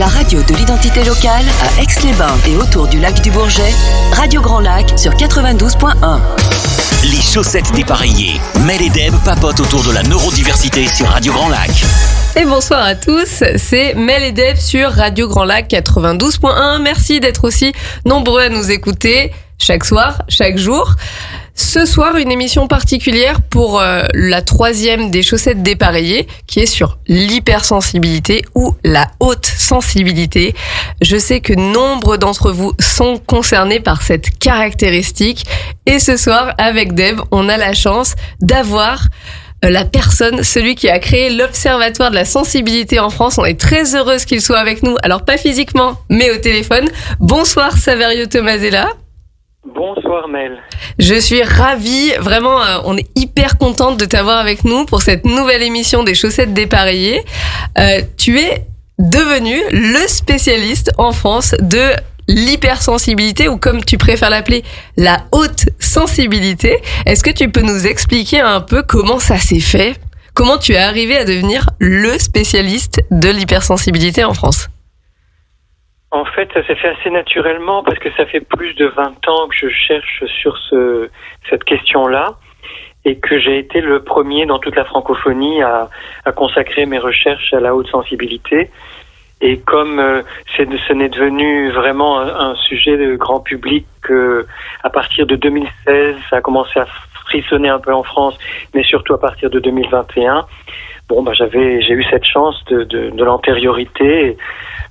La radio de l'identité locale à Aix-les-Bains et autour du lac du Bourget, Radio Grand Lac sur 92.1. Les chaussettes dépareillées. Mel et Deb papotent autour de la neurodiversité sur Radio Grand Lac. Et bonsoir à tous, c'est Mel et Deb sur Radio Grand Lac 92.1. Merci d'être aussi nombreux à nous écouter chaque soir, chaque jour. Ce soir, une émission particulière pour la troisième des chaussettes dépareillées qui est sur l'hypersensibilité ou la haute sensibilité. Je sais que nombre d'entre vous sont concernés par cette caractéristique et ce soir, avec Deb, on a la chance d'avoir la personne, celui qui a créé l'Observatoire de la sensibilité en France. On est très heureuse qu'il soit avec nous, alors pas physiquement, mais au téléphone. Bonsoir Saverio Tomasella. Bonsoir Mel. Je suis ravie, vraiment, on est hyper contente de t'avoir avec nous pour cette nouvelle émission des chaussettes dépareillées. Tu es devenu le spécialiste en France de l'hypersensibilité ou comme tu préfères l'appeler, la haute sensibilité. Est-ce que tu peux nous expliquer un peu comment ça s'est fait ? Comment tu es arrivé à devenir le spécialiste de l'hypersensibilité en France ? En fait, ça s'est fait assez naturellement parce que ça fait plus de 20 ans que je cherche sur cette question-là et que j'ai été le premier dans toute la francophonie à consacrer mes recherches à la haute sensibilité. Et comme ce n'est devenu vraiment un sujet de grand public à partir de 2016, ça a commencé à frissonner un peu en France, mais surtout à partir de 2021, j'ai eu cette chance de l'antériorité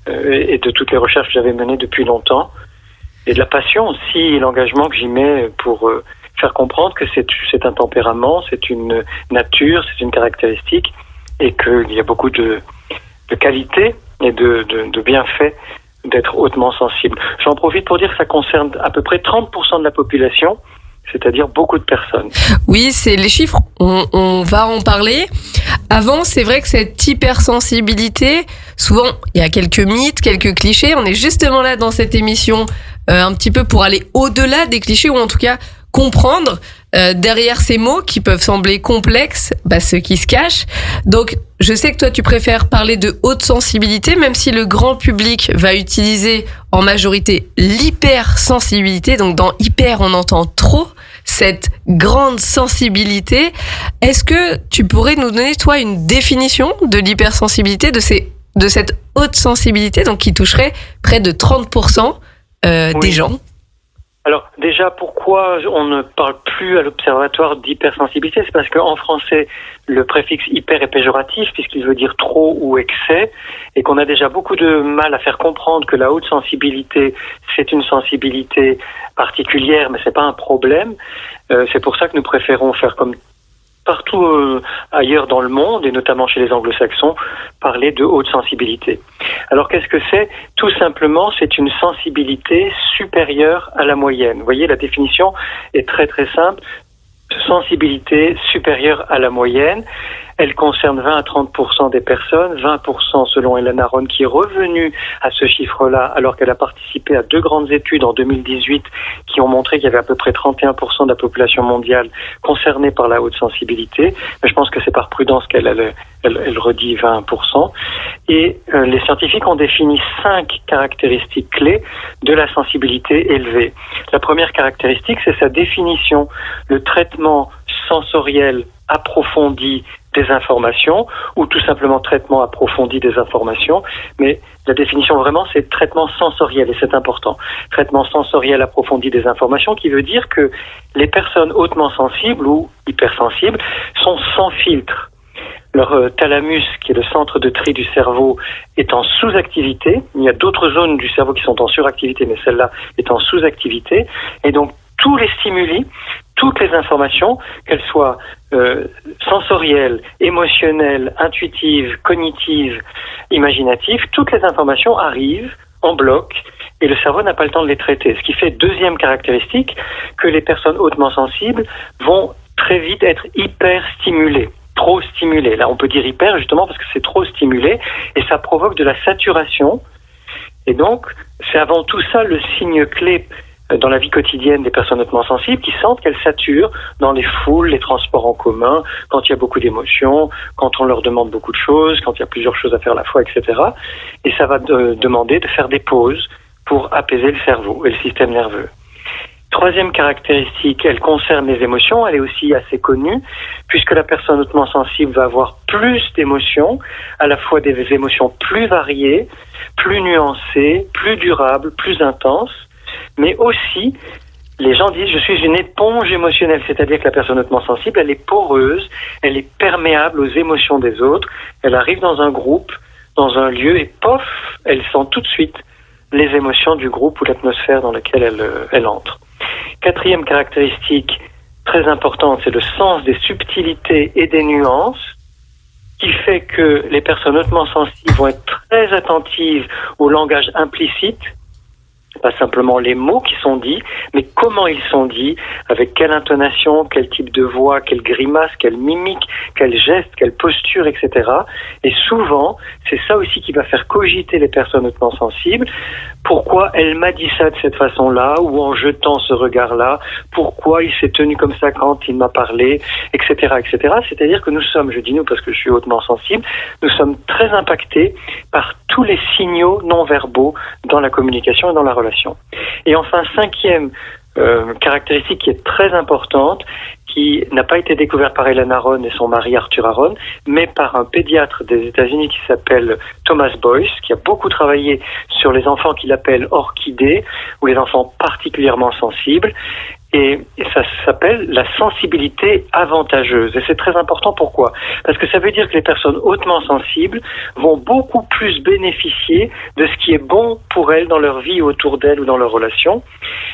et de toutes les recherches que j'avais menées depuis longtemps, et de la passion aussi, et l'engagement que j'y mets pour faire comprendre que c'est un tempérament, c'est une nature, c'est une caractéristique, et qu'il y a beaucoup de qualités et de bienfaits d'être hautement sensible. J'en profite pour dire que ça concerne à peu près 30% de la population, c'est-à-dire beaucoup de personnes. Oui, c'est les chiffres, on va en parler. Avant, c'est vrai que cette hypersensibilité, souvent, il y a quelques mythes, quelques clichés. On est justement là dans cette émission un petit peu pour aller au-delà des clichés, ou en tout cas comprendre derrière ces mots qui peuvent sembler complexes, ce qui se cache. Donc, je sais que toi, tu préfères parler de haute sensibilité, même si le grand public va utiliser en majorité l'hypersensibilité. Donc, dans hyper, on entend trop cette grande sensibilité. Est-ce que tu pourrais nous donner, toi, une définition de l'hypersensibilité, de cette haute sensibilité, donc qui toucherait près de 30% des gens? Alors déjà, pourquoi on ne parle plus à l'observatoire d'hypersensibilité ? C'est parce qu'en français, le préfixe hyper est péjoratif puisqu'il veut dire trop ou excès, et qu'on a déjà beaucoup de mal à faire comprendre que la haute sensibilité, c'est une sensibilité particulière, mais c'est pas un problème. C'est pour ça que nous préférons faire comme partout ailleurs dans le monde, et notamment chez les anglo-saxons, parler de haute sensibilité. Alors qu'est-ce que c'est ? Tout simplement, c'est une sensibilité supérieure à la moyenne. Vous voyez, la définition est très très simple. Sensibilité supérieure à la moyenne. Elle concerne 20 à 30% des personnes, 20% selon Hélène Aron, qui est revenue à ce chiffre-là, alors qu'elle a participé à 2 grandes études en 2018 qui ont montré qu'il y avait à peu près 31% de la population mondiale concernée par la haute sensibilité. Mais je pense que c'est par prudence qu'elle redit 20%. Et les scientifiques ont défini 5 caractéristiques clés de la sensibilité élevée. La première caractéristique, c'est sa définition, le traitement sensoriel approfondi des informations, ou tout simplement traitement approfondi des informations, mais la définition vraiment c'est traitement sensoriel, et c'est important. Traitement sensoriel approfondi des informations, qui veut dire que les personnes hautement sensibles ou hypersensibles sont sans filtre. Leur thalamus, qui est le centre de tri du cerveau, est en sous-activité. Il y a d'autres zones du cerveau qui sont en suractivité, mais celle-là est en sous-activité, et donc tous les stimuli, toutes les informations, qu'elles soient sensorielles, émotionnelles, intuitives, cognitives, imaginatives, toutes les informations arrivent en bloc et le cerveau n'a pas le temps de les traiter. Ce qui fait, deuxième caractéristique, que les personnes hautement sensibles vont très vite être hyper stimulées. Trop stimulées. Là, on peut dire hyper justement parce que c'est trop stimulé et ça provoque de la saturation. Et donc, c'est avant tout ça le signe clé dans la vie quotidienne des personnes hautement sensibles qui sentent qu'elles saturent dans les foules, les transports en commun, quand il y a beaucoup d'émotions, quand on leur demande beaucoup de choses, quand il y a plusieurs choses à faire à la fois, etc. Et ça va demander de faire des pauses pour apaiser le cerveau et le système nerveux. Troisième caractéristique, elle concerne les émotions, elle est aussi assez connue, puisque la personne hautement sensible va avoir plus d'émotions, à la fois des émotions plus variées, plus nuancées, plus durables, plus intenses, mais aussi, les gens disent, je suis une éponge émotionnelle, c'est-à-dire que la personne hautement sensible, elle est poreuse, elle est perméable aux émotions des autres, elle arrive dans un groupe, dans un lieu, et pof, elle sent tout de suite les émotions du groupe ou l'atmosphère dans laquelle elle entre. Quatrième caractéristique très importante, c'est le sens des subtilités et des nuances, qui fait que les personnes hautement sensibles vont être très attentives au langage implicite, pas simplement les mots qui sont dits, mais comment ils sont dits, avec quelle intonation, quel type de voix, quelle grimace, quelle mimique, quel geste, quelle posture, etc. Et souvent, c'est ça aussi qui va faire cogiter les personnes hautement sensibles. Pourquoi elle m'a dit ça de cette façon-là, ou en jetant ce regard-là, pourquoi il s'est tenu comme ça quand il m'a parlé, etc., etc. C'est-à-dire que nous sommes, je dis nous parce que je suis hautement sensible, nous sommes très impactés par tous les signaux non-verbaux dans la communication et dans la relation. Et enfin, cinquième caractéristique qui est très importante, qui n'a pas été découverte par Helen Aron et son mari Arthur Aron, mais par un pédiatre des États-Unis qui s'appelle Thomas Boyce, qui a beaucoup travaillé sur les enfants qu'il appelle orchidées, ou les enfants particulièrement sensibles. Et ça s'appelle la sensibilité avantageuse. Et c'est très important, pourquoi ? Parce que ça veut dire que les personnes hautement sensibles vont beaucoup plus bénéficier de ce qui est bon pour elles dans leur vie autour d'elles ou dans leurs relations.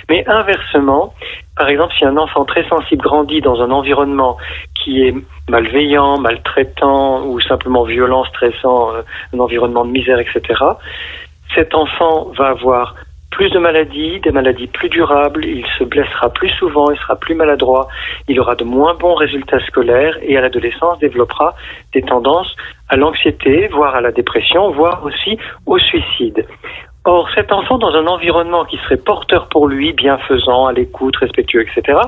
Mais inversement, par exemple, si un enfant très sensible grandit dans un environnement qui est malveillant, maltraitant ou simplement violent, stressant, un environnement de misère, etc., cet enfant va avoir plus de maladies, des maladies plus durables, il se blessera plus souvent, il sera plus maladroit, il aura de moins bons résultats scolaires et à l'adolescence développera des tendances à l'anxiété, voire à la dépression, voire aussi au suicide. Or, cet enfant, dans un environnement qui serait porteur pour lui, bienfaisant, à l'écoute, respectueux, etc.,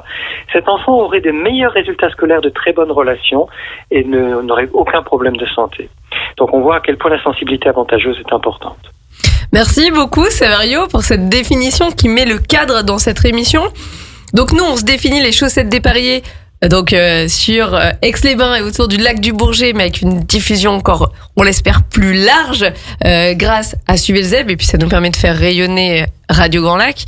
cet enfant aurait des meilleurs résultats scolaires, de très bonnes relations et n'aurait aucun problème de santé. Donc on voit à quel point la sensibilité avantageuse est importante. Merci beaucoup, Saverio, pour cette définition qui met le cadre dans cette émission. Donc nous, on se définit les chaussettes dépareillées sur Aix-les-Bains et autour du lac du Bourget, mais avec une diffusion encore, on l'espère, plus large grâce à Suivez le Zeb, et puis ça nous permet de faire rayonner Radio Grand Lac.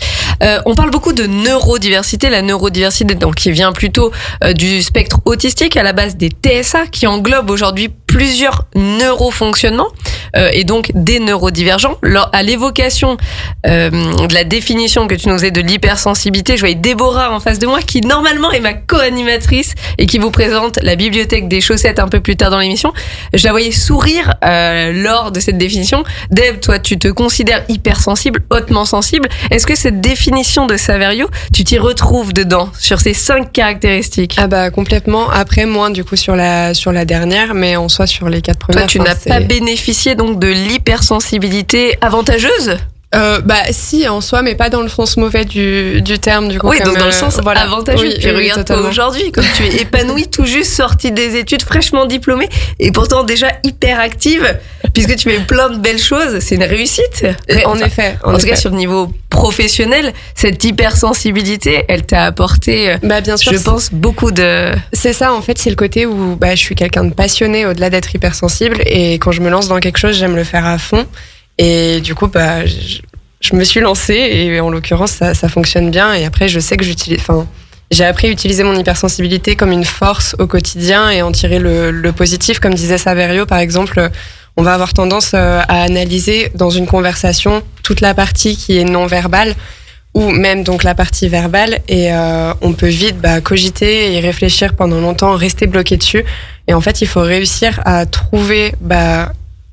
On parle beaucoup de neurodiversité, la neurodiversité donc qui vient plutôt du spectre autistique, à la base des TSA, qui englobe aujourd'hui plusieurs neurofonctionnements et donc des neurodivergents. À l'évocation de la définition que tu nous as de l'hypersensibilité, je voyais Déborah en face de moi qui normalement est ma co-animatrice et qui vous présente la bibliothèque des chaussettes un peu plus tard dans l'émission. Je la voyais sourire lors de cette définition. Deb, toi tu te considères hypersensible, hautement sensible. Est-ce que cette définition de Saverio, tu t'y retrouves dedans, sur ces 5 caractéristiques ? Ah bah complètement. Après, moins du coup sur la dernière, mais en soi sur les 4 premières. Toi, tu n'as pas bénéficié donc de l'hypersensibilité avantageuse ? Bah si, en soi, mais pas dans le sens mauvais du terme, du coup. Oui, donc dans le sens avantageux. Oui, puis regarde-toi aujourd'hui, comme tu es épanouie, tout juste sortie des études, fraîchement diplômée, et pourtant déjà hyper active, puisque tu fais plein de belles choses. C'est une réussite. En effet. En tout cas, sur le niveau professionnel, cette hypersensibilité, elle t'a apporté, bien sûr, je pense, beaucoup de... C'est ça, en fait, c'est le côté où je suis quelqu'un de passionné au-delà d'être hypersensible, et quand je me lance dans quelque chose, j'aime le faire à fond. Et du coup, je me suis lancée et en l'occurrence, ça fonctionne bien. Et après, je sais que j'ai appris à utiliser mon hypersensibilité comme une force au quotidien et en tirer le positif. Comme disait Saverio, par exemple, on va avoir tendance à analyser dans une conversation toute la partie qui est non verbale ou même donc la partie verbale et on peut vite cogiter et réfléchir pendant longtemps, rester bloqué dessus. Et en fait, il faut réussir à trouver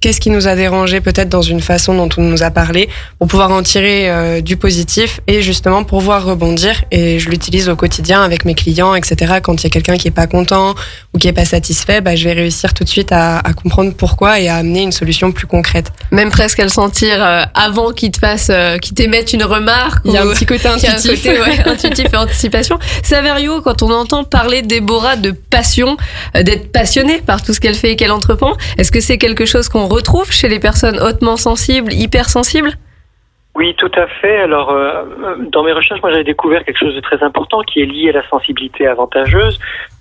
qu'est-ce qui nous a dérangé peut-être dans une façon dont on nous a parlé, pour pouvoir en tirer du positif et justement pouvoir rebondir. Et je l'utilise au quotidien avec mes clients, etc. Quand il y a quelqu'un qui est pas content ou qui est pas satisfait, je vais réussir tout de suite à comprendre pourquoi et à amener une solution plus concrète. Même presque à le sentir avant qu'il t'émette une remarque. Il y a un petit côté intuitif. Intuitif et anticipation. Saverio, quand on entend parler Déborah de passion, d'être passionnée par tout ce qu'elle fait et qu'elle entreprend, est-ce que c'est quelque chose qu'on retrouve chez les personnes hautement sensibles, hypersensibles ? Oui, tout à fait. Alors, dans mes recherches, moi, j'avais découvert quelque chose de très important qui est lié à la sensibilité avantageuse.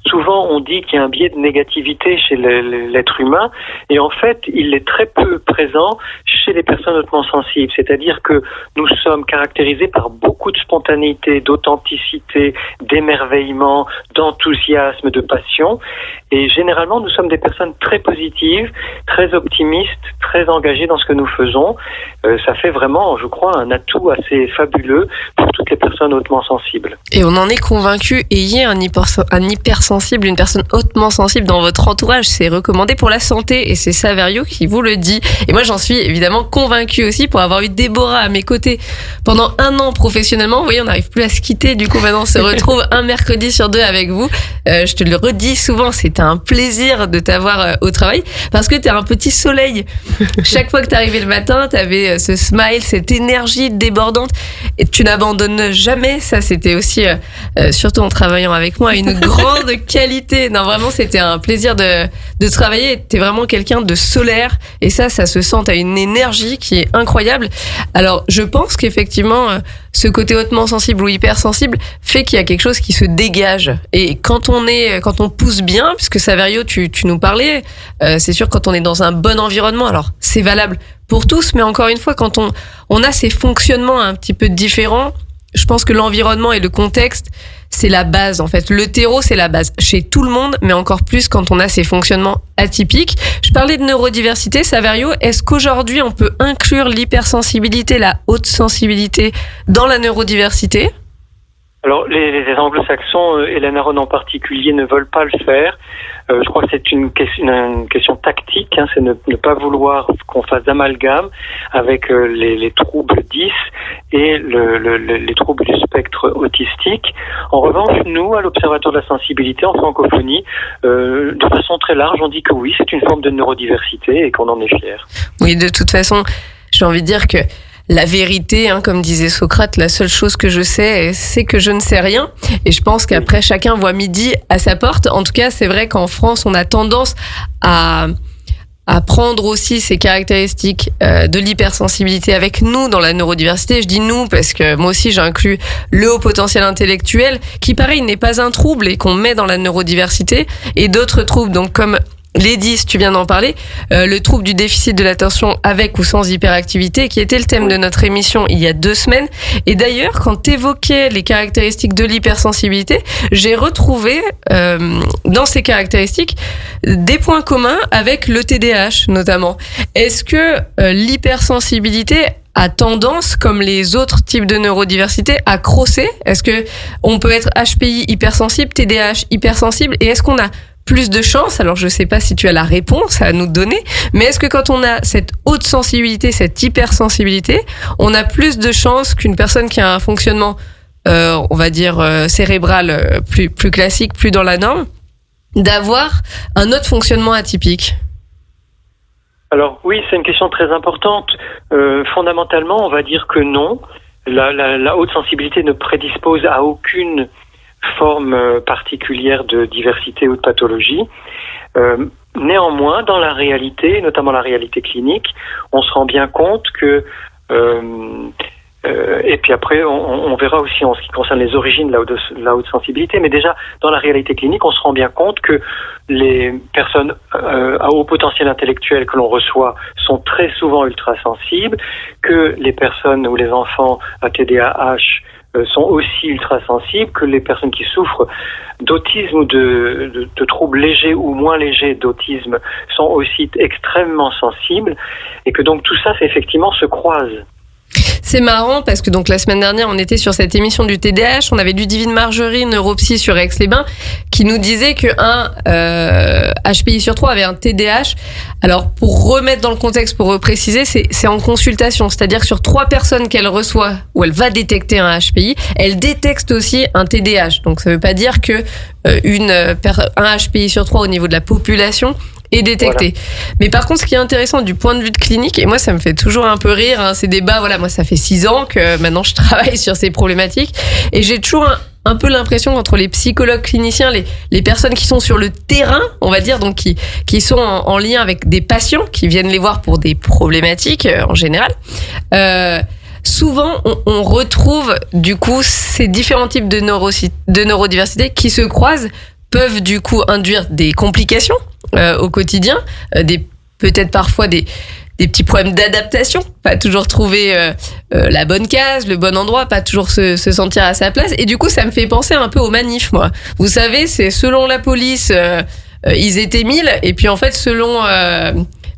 Souvent, on dit qu'il y a un biais de négativité chez l'être humain, et en fait, il est très peu présent chez les personnes hautement sensibles. C'est-à-dire que nous sommes caractérisés par beaucoup de spontanéité, d'authenticité, d'émerveillement, d'enthousiasme, de passion. Et généralement, nous sommes des personnes très positives, très optimistes, très engagées dans ce que nous faisons. Ça fait vraiment, je crois, un atout assez fabuleux pour toutes les personnes hautement sensibles. Et on en est convaincu. Ayez un hypersensible, une personne hautement sensible dans votre entourage. C'est recommandé pour la santé et c'est Saverio qui vous le dit. Et moi, j'en suis évidemment convaincue aussi pour avoir eu Déborah à mes côtés pendant 1 an professionnellement. Vous voyez, on n'arrive plus à se quitter. Du coup, maintenant, on se retrouve un mercredi sur 2 avec vous. Je te le redis souvent, c'était un plaisir de t'avoir au travail parce que t'es un petit soleil. Chaque fois que t'arrivais le matin, t'avais ce smile, cette énergie débordante et tu n'abandonnes jamais. Ça, c'était aussi, surtout en travaillant avec moi, une grande qualité. Non, vraiment, c'était un plaisir de travailler. T'es vraiment quelqu'un de solaire et ça se sent. T'as une énergie qui est incroyable. Alors, je pense qu'effectivement, ce côté hautement sensible ou hypersensible fait qu'il y a quelque chose qui se dégage. Et quand on pousse bien, puisque Saverio, tu nous parlais, c'est sûr quand on est dans un bon environnement, alors c'est valable pour tous, mais encore une fois, quand on a ces fonctionnements un petit peu différents, je pense que l'environnement et le contexte, c'est la base en fait. Le terreau, c'est la base chez tout le monde, mais encore plus quand on a ces fonctionnements atypiques. Je parlais de neurodiversité, Saverio. Est-ce qu'aujourd'hui, on peut inclure l'hypersensibilité, la haute sensibilité dans la neurodiversité ? Alors, les anglo-saxons et la Naronne en particulier ne veulent pas le faire. Je crois que c'est une question tactique, c'est ne pas vouloir qu'on fasse d'amalgame avec les troubles 10 et les troubles du spectre autistique. En revanche, nous, à l'Observatoire de la sensibilité en francophonie, de façon très large, on dit que oui, c'est une forme de neurodiversité et qu'on en est fier. Oui, de toute façon, j'ai envie de dire que la vérité, comme disait Socrate, la seule chose que je sais, c'est que je ne sais rien. Et je pense qu'après, chacun voit midi à sa porte. En tout cas, c'est vrai qu'en France, on a tendance à prendre aussi ces caractéristiques de l'hypersensibilité avec nous dans la neurodiversité. Je dis nous parce que moi aussi, j'inclus le haut potentiel intellectuel, qui pareil n'est pas un trouble et qu'on met dans la neurodiversité, et d'autres troubles, donc comme les 10, tu viens d'en parler, le trouble du déficit de l'attention avec ou sans hyperactivité, qui était le thème de notre émission il y a 2 semaines. Et d'ailleurs, quand tu évoquais les caractéristiques de l'hypersensibilité, j'ai retrouvé dans ces caractéristiques des points communs avec le TDAH notamment. Est-ce que l'hypersensibilité a tendance, comme les autres types de neurodiversité, à crosser ? Est-ce que on peut être HPI hypersensible, TDAH hypersensible, et est-ce qu'on a plus de chance? Alors je sais pas si tu as la réponse à nous donner, mais est-ce que quand on a cette haute sensibilité, cette hypersensibilité, on a plus de chance qu'une personne qui a un fonctionnement, on va dire cérébral plus classique, plus dans la norme, d'avoir un autre fonctionnement atypique? Alors oui, c'est une question très importante. Fondamentalement, on va dire que non. La haute sensibilité ne prédispose à aucune forme particulière de diversité ou de pathologie. Néanmoins, dans la réalité, notamment la réalité clinique, on se rend bien compte que et puis après, on verra aussi en ce qui concerne les origines de la haute sensibilité, mais déjà, dans la réalité clinique, on se rend bien compte que les personnes à haut potentiel intellectuel que l'on reçoit sont très souvent ultrasensibles, que les personnes ou les enfants à TDAH sont aussi ultrasensibles, que les personnes qui souffrent d'autisme ou de troubles légers ou moins légers d'autisme sont aussi extrêmement sensibles, et que donc tout ça, effectivement, se croise. C'est marrant parce que donc la semaine dernière, on était sur cette émission du TDAH. On avait Ludivine Margerie, neuropsy sur Aix-les-Bains, qui nous disait qu'un HPI sur 3 avait un TDAH. Alors, pour remettre dans le contexte, pour préciser, c'est en consultation. C'est-à-dire que sur 3 personnes qu'elle reçoit, où elle va détecter un HPI, elle détecte aussi un TDAH. Donc, ça ne veut pas dire que un HPI sur 3 au niveau de la population est détecté. Voilà. Mais par contre, ce qui est intéressant du point de vue de clinique, et moi ça me fait toujours un peu rire, hein, ces débats, voilà, moi ça fait 6 ans que maintenant je travaille sur ces problématiques, et j'ai toujours un peu l'impression qu'entre les psychologues cliniciens, les personnes qui sont sur le terrain, on va dire, donc qui sont en lien avec des patients, qui viennent les voir pour des problématiques en général, souvent, on retrouve du coup ces différents types de neurodiversité qui se croisent, peuvent du coup induire des complications au quotidien, peut-être parfois des petits problèmes d'adaptation, pas toujours trouver la bonne case, le bon endroit, pas toujours se sentir à sa place. Et du coup, ça me fait penser un peu aux manifs, moi. Vous savez, c'est selon la police, ils étaient 1000, et puis en fait, selon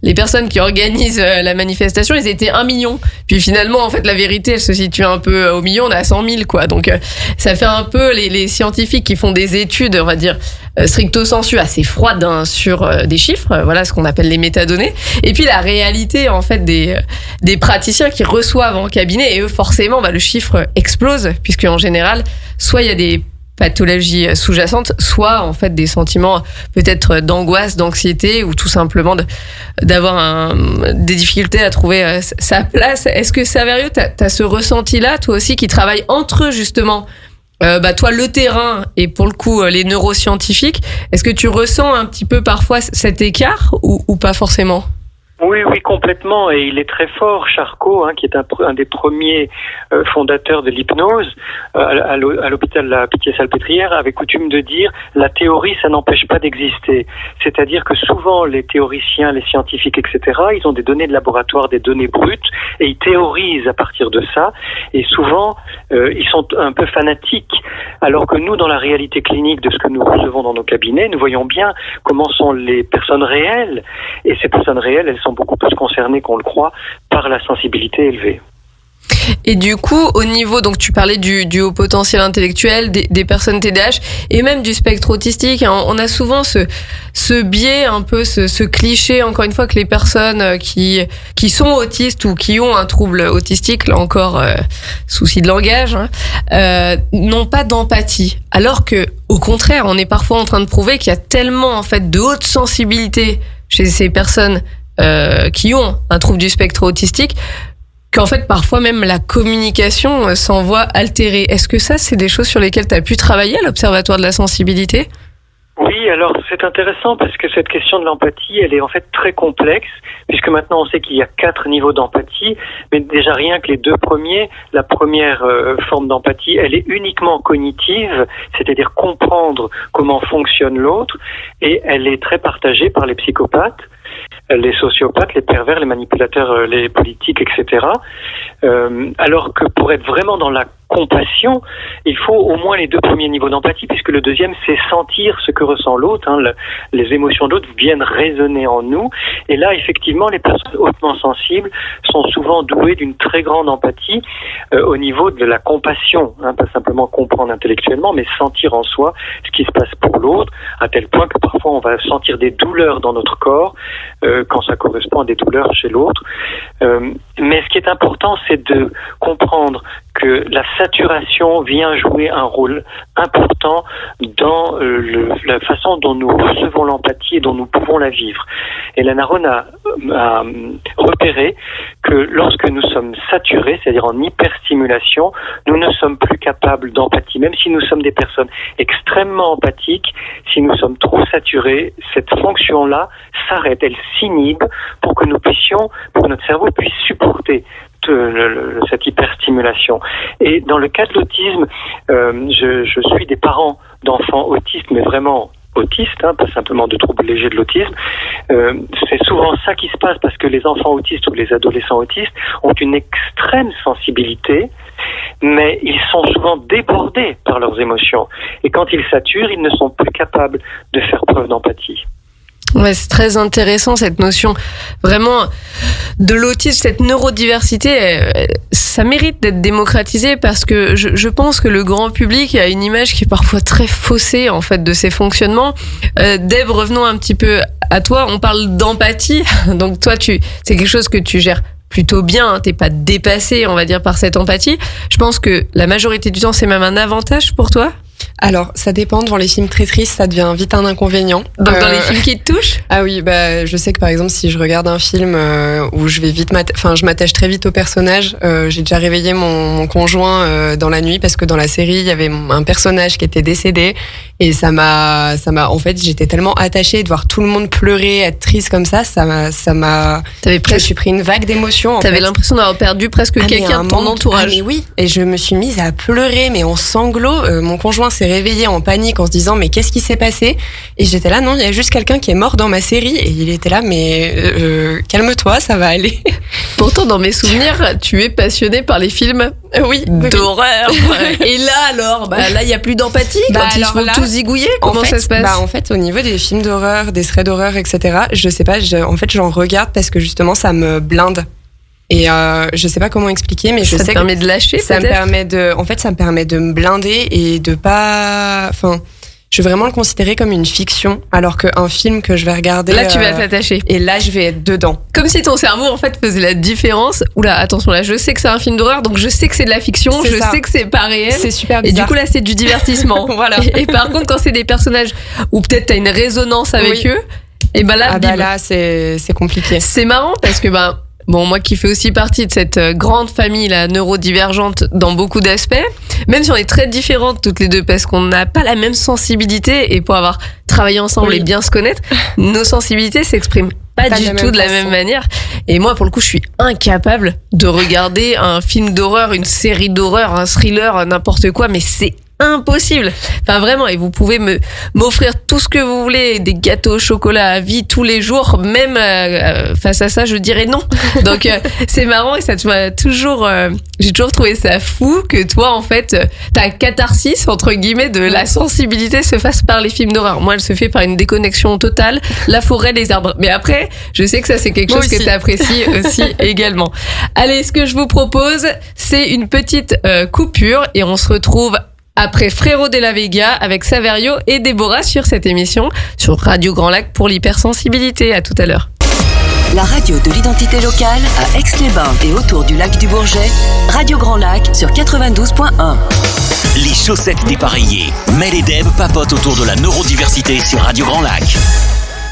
les personnes qui organisent la manifestation, ils étaient 1 million. Puis finalement, en fait, la vérité, elle se situe un peu au million, on est à 100 000, quoi. Donc, ça fait un peu les scientifiques qui font des études, on va dire, stricto sensu, assez froides, hein, sur des chiffres, voilà ce qu'on appelle les métadonnées. Et puis, la réalité, en fait, des praticiens qui reçoivent en cabinet, et eux, forcément, le chiffre explose, puisque en général, soit il y a des pathologies sous-jacentes, soit en fait des sentiments peut-être d'angoisse, d'anxiété, ou tout simplement d'avoir des difficultés à trouver sa place. Est-ce que Saverio, t'as ce ressenti-là, toi aussi, qui travaille entre justement toi le terrain et pour le coup les neuroscientifiques? Est-ce que tu ressens un petit peu parfois cet écart ou pas forcément? Oui, complètement. Et il est très fort, Charcot, qui est un des premiers fondateurs de l'hypnose à l'hôpital La Pitié-Salpêtrière, avait coutume de dire « la théorie, ça n'empêche pas d'exister ». C'est-à-dire que souvent, les théoriciens, les scientifiques, etc., ils ont des données de laboratoire, des données brutes, et ils théorisent à partir de ça. Et souvent, ils sont un peu fanatiques. Alors que nous, dans la réalité clinique de ce que nous recevons dans nos cabinets, nous voyons bien comment sont les personnes réelles. Et ces personnes réelles, elles sont beaucoup plus concernées qu'on le croit par la sensibilité élevée. Et du coup, au niveau, donc tu parlais du haut potentiel intellectuel, des personnes TDAH et même du spectre autistique, on a souvent ce biais, un peu ce cliché, encore une fois, que les personnes qui sont autistes ou qui ont un trouble autistique, là encore, souci de langage, n'ont pas d'empathie. Alors que, au contraire, on est parfois en train de prouver qu'il y a tellement, en fait, de haute sensibilité chez ces personnes qui ont un trouble du spectre autistique, qu'en fait, parfois même la communication s'en voit altérée. Est-ce que ça, c'est des choses sur lesquelles tu as pu travailler à l'Observatoire de la sensibilité ? Oui, alors c'est intéressant parce que cette question de l'empathie, elle est en fait très complexe, puisque maintenant on sait qu'il y a 4 niveaux d'empathie, mais déjà rien que les 2 premiers, la première forme d'empathie, elle est uniquement cognitive, c'est-à-dire comprendre comment fonctionne l'autre, et elle est très partagée par les psychopathes, les sociopathes, les pervers, les manipulateurs, les politiques, etc. Alors que pour être vraiment dans la compassion, il faut au moins les 2 premiers niveaux d'empathie, puisque le deuxième, c'est sentir ce que ressent l'autre. Les émotions de l'autre viennent résonner en nous. Et là, effectivement, les personnes hautement sensibles sont souvent douées d'une très grande empathie au niveau de la compassion. Pas simplement comprendre intellectuellement, mais sentir en soi ce qui se passe pour l'autre, à tel point que parfois on va sentir des douleurs dans notre corps quand ça correspond à des douleurs chez l'autre. Mais ce qui est important, c'est de comprendre que la saturation vient jouer un rôle important dans la façon dont nous recevons l'empathie et dont nous pouvons la vivre. Et la Naronne a repéré que lorsque nous sommes saturés, c'est-à-dire en hyperstimulation, nous ne sommes plus capables d'empathie. Même si nous sommes des personnes extrêmement empathiques, si nous sommes trop saturés, cette fonction-là s'arrête, elle s'inhibe pour que nous puissions, pour que notre cerveau puisse supporter cette hyperstimulation. Et dans le cas de l'autisme, je suis des parents d'enfants autistes, mais vraiment autistes, pas simplement de troubles légers de l'autisme. C'est souvent ça qui se passe, parce que les enfants autistes ou les adolescents autistes ont une extrême sensibilité, mais ils sont souvent débordés par leurs émotions. Et quand ils saturent, ils ne sont plus capables de faire preuve d'empathie. Ouais, c'est très intéressant cette notion vraiment de l'autisme, cette neurodiversité. Ça mérite d'être démocratisé parce que je pense que le grand public a une image qui est parfois très faussée en fait de ses fonctionnements. Deb, revenons un petit peu à toi. On parle d'empathie, donc toi c'est quelque chose que tu gères plutôt bien, hein, t'es pas dépassé, on va dire, par cette empathie. Je pense que la majorité du temps, c'est même un avantage pour toi. Alors, ça dépend. Devant les films très tristes, ça devient vite un inconvénient. Donc, dans les films qui te touchent ? Ah oui, je sais que par exemple, si je regarde un film où je vais vite je m'attache très vite au personnage, j'ai déjà réveillé mon conjoint dans la nuit parce que dans la série, il y avait un personnage qui était décédé et ça m'a, en fait, j'étais tellement attachée de voir tout le monde pleurer, être triste comme ça m'a, je suis pris une vague d'émotions. T'avais l'impression d'avoir perdu presque quelqu'un de ton entourage. Ah mais oui, et je me suis mise à pleurer, mais en sanglots. Mon conjoint s'est réveillé en panique en se disant mais qu'est-ce qui s'est passé? Et j'étais là, non, il y a juste quelqu'un qui est mort dans ma série. Et il était là, mais calme-toi, ça va aller. Pourtant, dans mes souvenirs, tu es passionné par les films d'horreur. Et là alors, là il y a plus d'empathie quand ils se font tous zigouiller. Comment ça se passe? En fait, au niveau des films d'horreur, des threads d'horreur, etc., je sais pas, en fait j'en regarde parce que justement ça me blinde. Et je sais pas comment expliquer, mais je sais que ça permet de lâcher. Ça me permet de me blinder et de pas. Enfin, je vais vraiment le considérer comme une fiction, alors qu'un film que je vais regarder. Là, tu vas t'attacher. Et là, je vais être dedans. Comme si ton cerveau en fait faisait la différence. Oula, attention là, je sais que c'est un film d'horreur, donc je sais que c'est de la fiction, sais que c'est pas réel. C'est super bizarre. Et du coup là, c'est du divertissement. Voilà. Et par contre, quand c'est des personnages où peut-être t'as une résonance avec eux, et là, là, c'est compliqué. C'est marrant parce que bon, moi qui fais aussi partie de cette grande famille là, neurodivergente dans beaucoup d'aspects, même si on est très différentes toutes les deux parce qu'on n'a pas la même sensibilité et pour avoir travaillé ensemble et bien se connaître, nos sensibilités s'expriment pas du tout de la même manière. Et moi, pour le coup, je suis incapable de regarder un film d'horreur, une série d'horreur, un thriller, n'importe quoi, mais c'est impossible. Enfin vraiment, et vous pouvez m'offrir tout ce que vous voulez, des gâteaux au chocolat à vie tous les jours, même face à ça, je dirais non. Donc c'est marrant et ça m'a toujours, j'ai toujours trouvé ça fou que toi en fait, ta catharsis entre guillemets de la sensibilité se fasse par les films d'horreur. Moi, elle se fait par une déconnexion totale, la forêt, les arbres. Mais après, je sais que ça c'est quelque chose que tu apprécies aussi également. Allez, ce que je vous propose, c'est une petite coupure et on se retrouve après Frérot de la Vega avec Saverio et Déborah sur cette émission sur Radio Grand Lac pour l'hypersensibilité. À tout à l'heure. La radio de l'identité locale à Aix-les-Bains et autour du lac du Bourget, Radio Grand Lac sur 92.1. Les chaussettes dépareillées. Mel et Deb papotent autour de la neurodiversité sur Radio Grand Lac.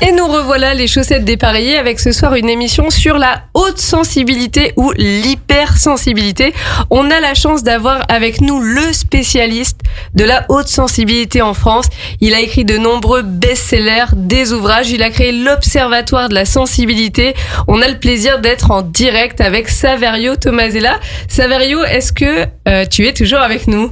Et nous revoilà les chaussettes dépareillées avec ce soir une émission sur la haute sensibilité ou l'hypersensibilité. On a la chance d'avoir avec nous le spécialiste de la haute sensibilité en France. Il a écrit de nombreux best-sellers, des ouvrages. Il a créé l'Observatoire de la sensibilité. On a le plaisir d'être en direct avec Saverio Tomasella. Saverio, est-ce que tu es toujours avec nous ?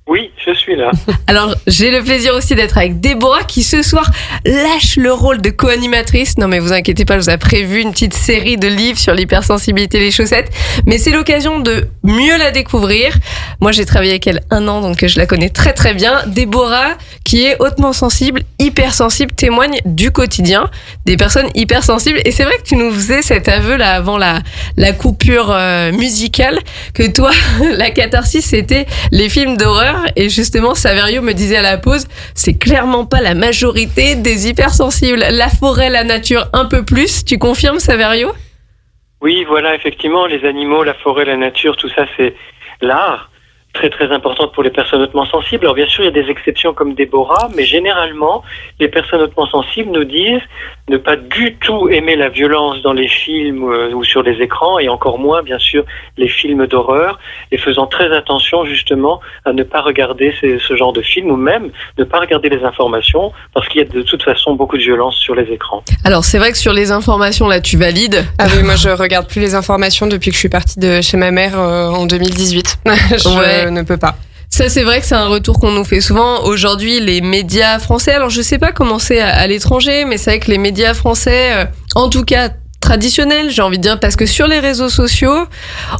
Oui, je suis là. Alors, j'ai le plaisir aussi d'être avec Déborah qui ce soir lâche le rôle de co-animatrice. Non mais vous inquiétez pas, je vous ai prévu une petite série de livres sur l'hypersensibilité et les chaussettes. Mais c'est l'occasion de mieux la découvrir. Moi, j'ai travaillé avec elle 1 an, donc je la connais très très bien. Déborah, qui est hautement sensible, hypersensible, témoigne du quotidien des personnes hypersensibles. Et c'est vrai que tu nous faisais cet aveu là avant la coupure musicale que toi, la catharsis, c'était les films d'horreur. Et justement, Saverio me disait à la pause, c'est clairement pas la majorité des hypersensibles. La forêt, la nature, un peu plus. Tu confirmes, Saverio ? Oui, voilà, effectivement, les animaux, la forêt, la nature, tout ça, c'est l'art. Très très importante pour les personnes hautement sensibles. Alors bien sûr, il y a des exceptions comme Déborah, mais généralement, les personnes hautement sensibles nous disent ne pas du tout aimer la violence dans les films ou sur les écrans, et encore moins, bien sûr, les films d'horreur, et faisant très attention justement à ne pas regarder ce genre de films, ou même ne pas regarder les informations, parce qu'il y a de toute façon beaucoup de violence sur les écrans. Alors c'est vrai que sur les informations, là, tu valides ? Ah oui, moi je regarde plus les informations depuis que je suis partie de chez ma mère en 2018. Je ne peux pas. Ça, c'est vrai que c'est un retour qu'on nous fait souvent. Aujourd'hui, les médias français, alors je sais pas comment c'est à l'étranger, mais c'est vrai que les médias français, en tout cas traditionnel, j'ai envie de dire, parce que sur les réseaux sociaux,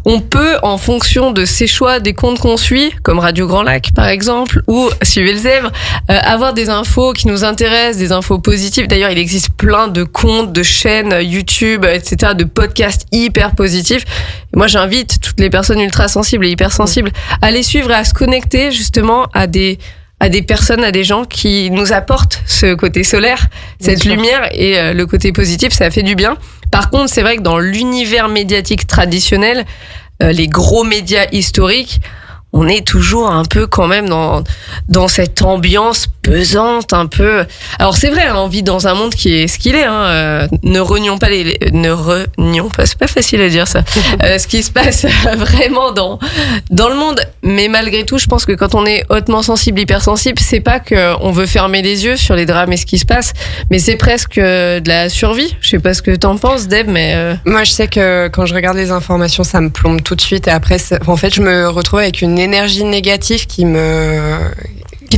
on peut, en fonction de ses choix, des comptes qu'on suit, comme Radio Grand Lac par exemple, ou Suivez le Zèbre, avoir des infos qui nous intéressent, des infos positives. D'ailleurs, il existe plein de comptes, de chaînes YouTube, etc., de podcasts hyper positifs. Et moi, j'invite toutes les personnes ultra sensibles et hypersensibles à les suivre et à se connecter justement à des personnes, à des gens qui nous apportent ce côté solaire, cette lumière, et le côté positif, ça fait du bien. Par contre, c'est vrai que dans l'univers médiatique traditionnel, les gros médias historiques, on est toujours un peu quand même dans cette ambiance pesante, un peu. Alors c'est vrai, on vit dans un monde qui est ce qu'il est. Ne renions pas c'est pas facile à dire ça. Ce qui se passe vraiment dans le monde. Mais malgré tout, je pense que quand on est hautement sensible, hypersensible, c'est pas qu'on veut fermer les yeux sur les drames et ce qui se passe, mais c'est presque de la survie. Je sais pas ce que t'en penses, Deb, mais moi je sais que quand je regarde les informations, ça me plombe tout de suite, et après, en fait, je me retrouve avec une énergie négative qui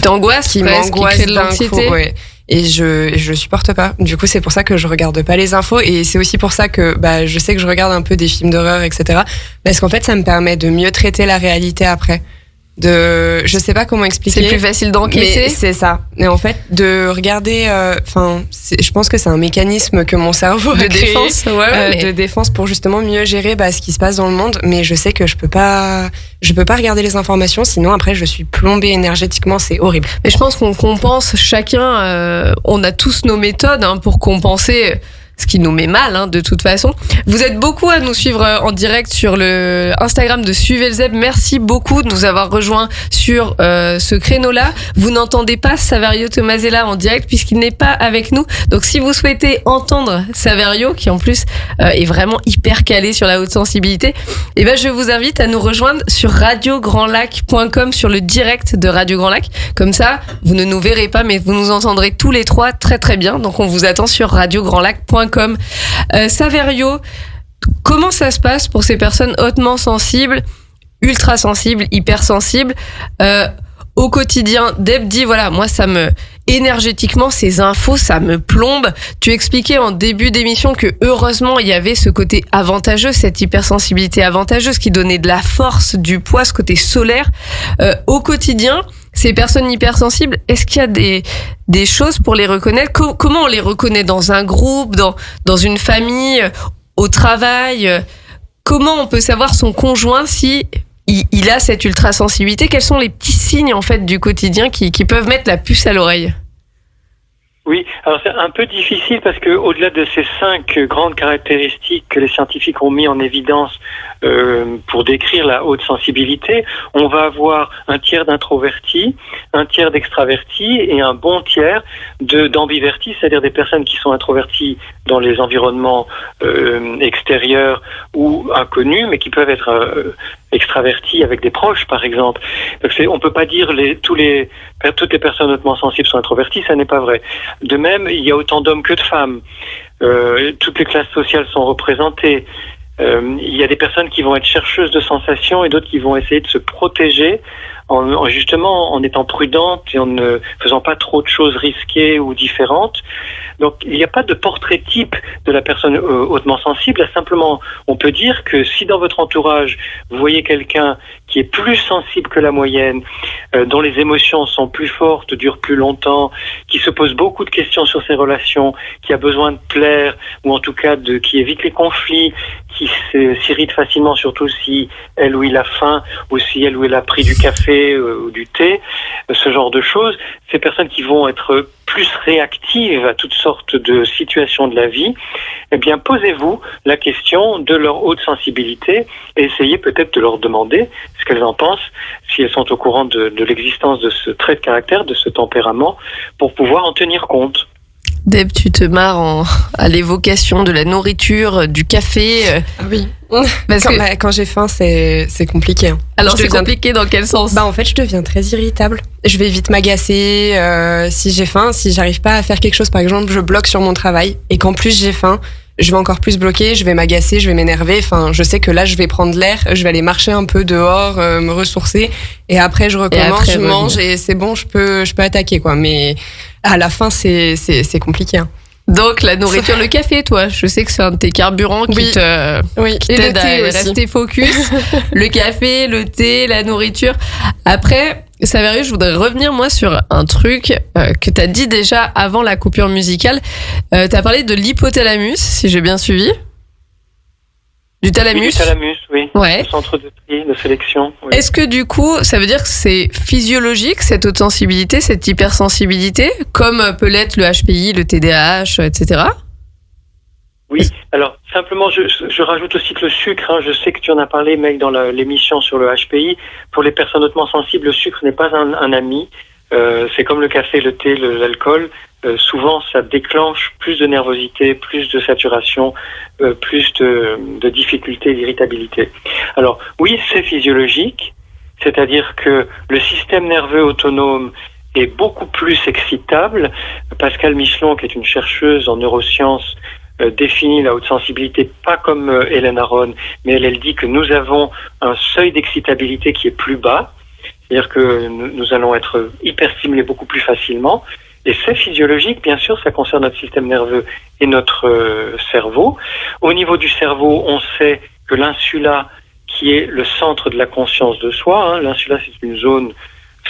t'angoisse, qui crée de l'anxiété. Ouais. Et je supporte pas. Du coup, c'est pour ça que je regarde pas les infos, et c'est aussi pour ça que je sais que je regarde un peu des films d'horreur, etc. Parce qu'en fait, ça me permet de mieux traiter la réalité après. Je sais pas comment expliquer. C'est plus facile d'encaisser. Mais c'est ça. Et en fait, de regarder, je pense que c'est un mécanisme que mon cerveau a créé, défense, de défense, pour justement mieux gérer ce qui se passe dans le monde. Mais je sais que je peux pas regarder les informations, sinon après je suis plombée énergétiquement, c'est horrible. Mais je pense qu'on compense chacun. On a tous nos méthodes pour compenser ce qui nous met mal, de toute façon. Vous êtes beaucoup à nous suivre en direct sur le Instagram de Suivez le Zèbre. Merci beaucoup de nous avoir rejoints sur ce créneau-là. Vous n'entendez pas Saverio Tomasella en direct puisqu'il n'est pas avec nous. Donc si vous souhaitez entendre Saverio, qui en plus est vraiment hyper calé sur la haute sensibilité, je vous invite à nous rejoindre sur radiograndlac.com, sur le direct de Radio Grand Lac. Comme ça, vous ne nous verrez pas, mais vous nous entendrez tous les trois très très bien. Donc on vous attend sur radiograndlac.com. Saverio, comment ça se passe pour ces personnes hautement sensibles, ultra sensibles, hypersensibles au quotidien? Deb dit moi énergétiquement, ces infos, ça me plombe. Tu expliquais en début d'émission que heureusement il y avait ce côté avantageux, cette hypersensibilité avantageuse qui donnait de la force, du poids, ce côté solaire. Au quotidien, ces personnes hypersensibles, est-ce qu'il y a des choses pour les reconnaître? Comment on les reconnaît dans un groupe, dans une famille, au travail? Comment on peut savoir son conjoint si il a cette ultrasensibilité? Quels sont les petits signes en fait du quotidien qui peuvent mettre la puce à l'oreille? Oui, alors c'est un peu difficile parce que au-delà de ces 5 grandes caractéristiques que les scientifiques ont mis en évidence pour décrire la haute sensibilité, on va avoir un tiers d'introvertis, un tiers d'extravertis et un bon tiers d'ambivertis, c'est-à-dire des personnes qui sont introverties dans les environnements extérieurs ou inconnus, mais qui peuvent être extravertis avec des proches, par exemple. Donc on peut pas dire toutes les personnes hautement sensibles sont introverties, ça n'est pas vrai. De même, il y a autant d'hommes que de femmes. Toutes les classes sociales sont représentées. Il y a des personnes qui vont être chercheuses de sensations et d'autres qui vont essayer de se protéger justement en étant prudentes et en ne faisant pas trop de choses risquées ou différentes. Donc il n'y a pas de portrait type de la personne hautement sensible. Là, simplement, on peut dire que si dans votre entourage, vous voyez quelqu'un qui est plus sensible que la moyenne, dont les émotions sont plus fortes, durent plus longtemps, qui se pose beaucoup de questions sur ses relations, qui a besoin de plaire, ou en tout cas qui évite les conflits, qui s'irrite facilement, surtout si elle ou il a faim, ou si elle ou il a pris du café ou du thé, ce genre de choses. Ces personnes qui vont être plus réactives à toutes sortes de situations de la vie, eh bien, posez-vous la question de leur haute sensibilité et essayez peut-être de leur demander ce qu'elles en pensent, si elles sont au courant de l'existence de ce trait de caractère, de ce tempérament, pour pouvoir en tenir compte. Deb, tu te marres à l'évocation de la nourriture, du café. Ah oui. Quand j'ai faim, c'est compliqué. Alors c'est compliqué dans quel sens? En fait, je deviens très irritable. Je vais vite m'agacer. Si j'ai faim, si j'arrive pas à faire quelque chose, par exemple, je bloque sur mon travail. Et qu'en plus j'ai faim, je vais encore plus bloquer, je vais m'agacer, je vais m'énerver. Enfin, je sais que là, je vais prendre l'air, je vais aller marcher un peu dehors, me ressourcer. Et après, je recommence, je mange et c'est bon, je peux attaquer, quoi. Mais à la fin, c'est compliqué. Donc la nourriture, le café, toi, je sais que c'est un de tes carburants qui t'aide à rester focus. Le café, le thé, la nourriture. Après, Saverio, je voudrais revenir moi sur un truc que t'as dit déjà avant la coupure musicale. T'as parlé de l'hypothalamus, si j'ai bien suivi. Du thalamus. Oui, du thalamus, oui. Ouais. Le centre de tri, de sélection. Oui. Est-ce que du coup, ça veut dire que c'est physiologique, cette haute sensibilité, cette hypersensibilité, comme peut l'être le HPI, le TDAH, etc. Oui, alors simplement, je rajoute aussi que le sucre, je sais que tu en as parlé, mec, dans l'émission sur le HPI, pour les personnes hautement sensibles, le sucre n'est pas un ami. C'est comme le café, le thé, l'alcool. Souvent, ça déclenche plus de nervosité, plus de saturation, plus de difficultés, d'irritabilité. Alors, oui, c'est physiologique, c'est-à-dire que le système nerveux autonome est beaucoup plus excitable. Pascale Michelon, qui est une chercheuse en neurosciences, définit la haute sensibilité pas comme Hélène Aron, mais elle dit que nous avons un seuil d'excitabilité qui est plus bas, c'est-à-dire que nous allons être hyperstimulés beaucoup plus facilement. Et c'est physiologique, bien sûr, ça concerne notre système nerveux et notre cerveau. Au niveau du cerveau, on sait que l'insula, qui est le centre de la conscience de soi, l'insula, c'est une zone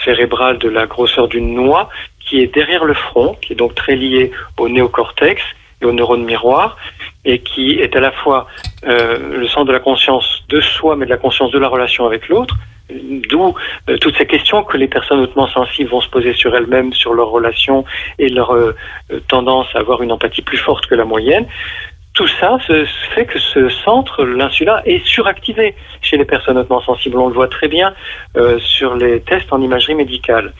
cérébrale de la grosseur d'une noix, qui est derrière le front, qui est donc très liée au néocortex et aux neurones miroirs, et qui est à la fois le centre de la conscience de soi, mais de la conscience de la relation avec l'autre. D'où toutes ces questions que les personnes hautement sensibles vont se poser sur elles-mêmes, sur leurs relations et leur tendance à avoir une empathie plus forte que la moyenne. Tout ça fait que ce centre, l'insula, est suractivé chez les personnes hautement sensibles. On le voit très bien sur les tests en imagerie médicale.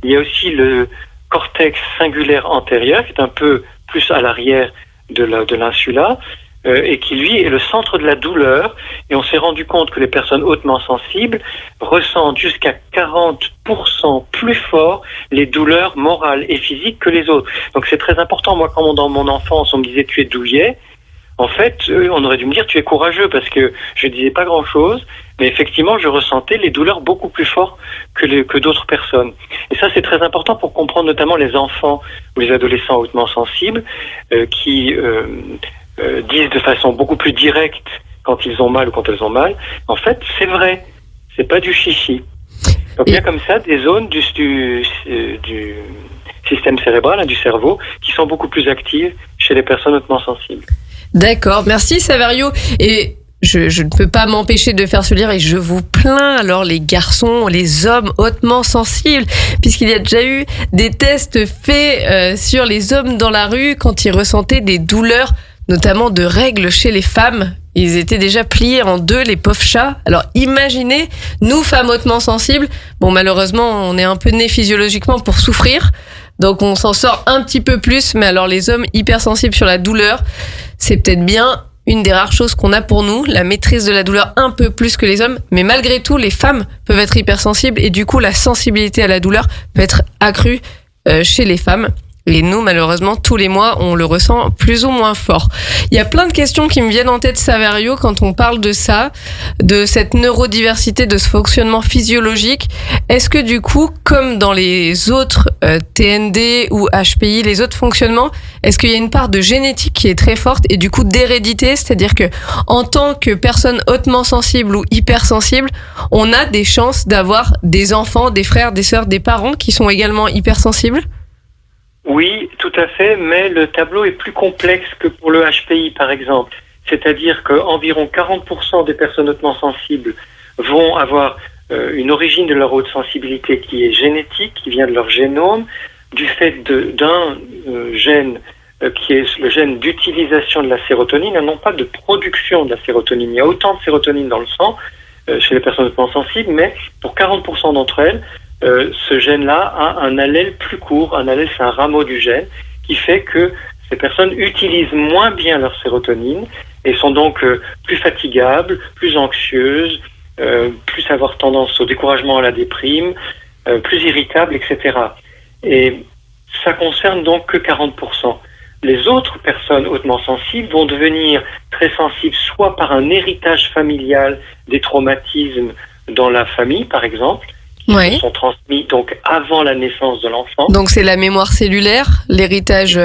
Il y a aussi le cortex singulaire antérieur, qui est un peu plus à l'arrière de l'insula, et qui, lui, est le centre de la douleur. Et on s'est rendu compte que les personnes hautement sensibles ressentent jusqu'à 40% plus fort les douleurs morales et physiques que les autres. Donc c'est très important. Moi, quand dans mon enfance, on me disait « tu es douillet », en fait, on aurait dû me dire « tu es courageux » parce que je ne disais pas grand-chose, mais effectivement, je ressentais les douleurs beaucoup plus fort que d'autres personnes. Et ça, c'est très important pour comprendre notamment les enfants ou les adolescents hautement sensibles qui disent de façon beaucoup plus directe quand ils ont mal ou quand elles ont mal. En fait, c'est vrai, c'est pas du chichi. Donc il y a comme ça des zones du système cérébral, du cerveau, qui sont beaucoup plus actives chez les personnes hautement sensibles. D'accord, merci Saverio. Et je ne peux pas m'empêcher de faire ce lien et je vous plains alors les garçons, les hommes hautement sensibles, puisqu'il y a déjà eu des tests faits sur les hommes dans la rue quand ils ressentaient des douleurs, notamment de règles chez les femmes. Ils étaient déjà pliés en deux, les pauvres chats. Alors imaginez, nous femmes hautement sensibles, bon malheureusement on est un peu nés physiologiquement pour souffrir, donc on s'en sort un petit peu plus, mais alors les hommes hypersensibles sur la douleur, c'est peut-être bien une des rares choses qu'on a pour nous, la maîtrise de la douleur un peu plus que les hommes, mais malgré tout les femmes peuvent être hypersensibles et du coup la sensibilité à la douleur peut être accrue chez les femmes. Et nous, malheureusement, tous les mois, on le ressent plus ou moins fort. Il y a plein de questions qui me viennent en tête, Saverio, quand on parle de ça, de cette neurodiversité, de ce fonctionnement physiologique. Est-ce que du coup, comme dans les autres TND ou HPI, les autres fonctionnements, est-ce qu'il y a une part de génétique qui est très forte et du coup d'hérédité, c'est-à-dire que en tant que personne hautement sensible ou hypersensible, on a des chances d'avoir des enfants, des frères, des sœurs, des parents qui sont également hypersensibles ? Oui, tout à fait, mais le tableau est plus complexe que pour le HPI, par exemple. C'est-à-dire qu'environ 40% des personnes hautement sensibles vont avoir une origine de leur haute sensibilité qui est génétique, qui vient de leur génome, du fait d'un gène qui est le gène d'utilisation de la sérotonine, et non pas de production de la sérotonine. Il y a autant de sérotonine dans le sang chez les personnes hautement sensibles, mais pour 40% d'entre elles, ce gène-là a un allèle plus court. Un allèle, c'est un rameau du gène qui fait que ces personnes utilisent moins bien leur sérotonine et sont donc plus fatigables, plus anxieuses, plus avoir tendance au découragement, à la déprime, plus irritables, etc. Et ça concerne donc que 40%. Les autres personnes hautement sensibles vont devenir très sensibles soit par un héritage familial, des traumatismes dans la famille, par exemple, qui sont transmis donc avant la naissance de l'enfant. Donc c'est la mémoire cellulaire, l'héritage.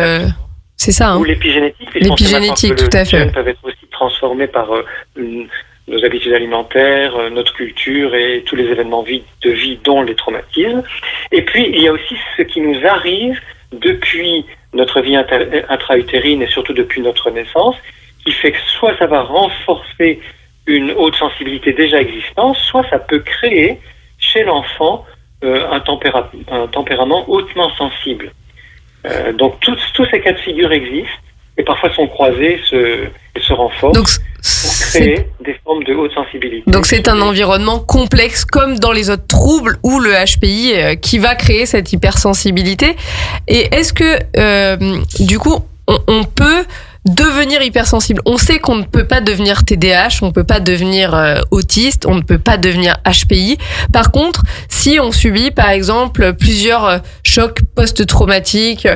C'est ça, hein. Ou l'épigénétique. L'épigénétique, tout à fait. Les gènes peuvent être aussi transformés par nos habitudes alimentaires, notre culture et tous les événements de vie, dont les traumatismes. Et puis, il y a aussi ce qui nous arrive depuis notre vie intra-utérine et surtout depuis notre naissance, qui fait que soit ça va renforcer une haute sensibilité déjà existante, soit ça peut créer chez l'enfant un tempérament hautement sensible. Donc tous ces cas de figure existent et parfois sont croisés et se renforcent pour créer des formes de haute sensibilité. Donc c'est un environnement complexe comme dans les autres troubles ou le HPI qui va créer cette hypersensibilité. Et est-ce que du coup on peut devenir hypersensible? On sait qu'on ne peut pas devenir TDAH, on ne peut pas devenir autiste, on ne peut pas devenir HPI. Par contre, si on subit par exemple plusieurs chocs post-traumatiques,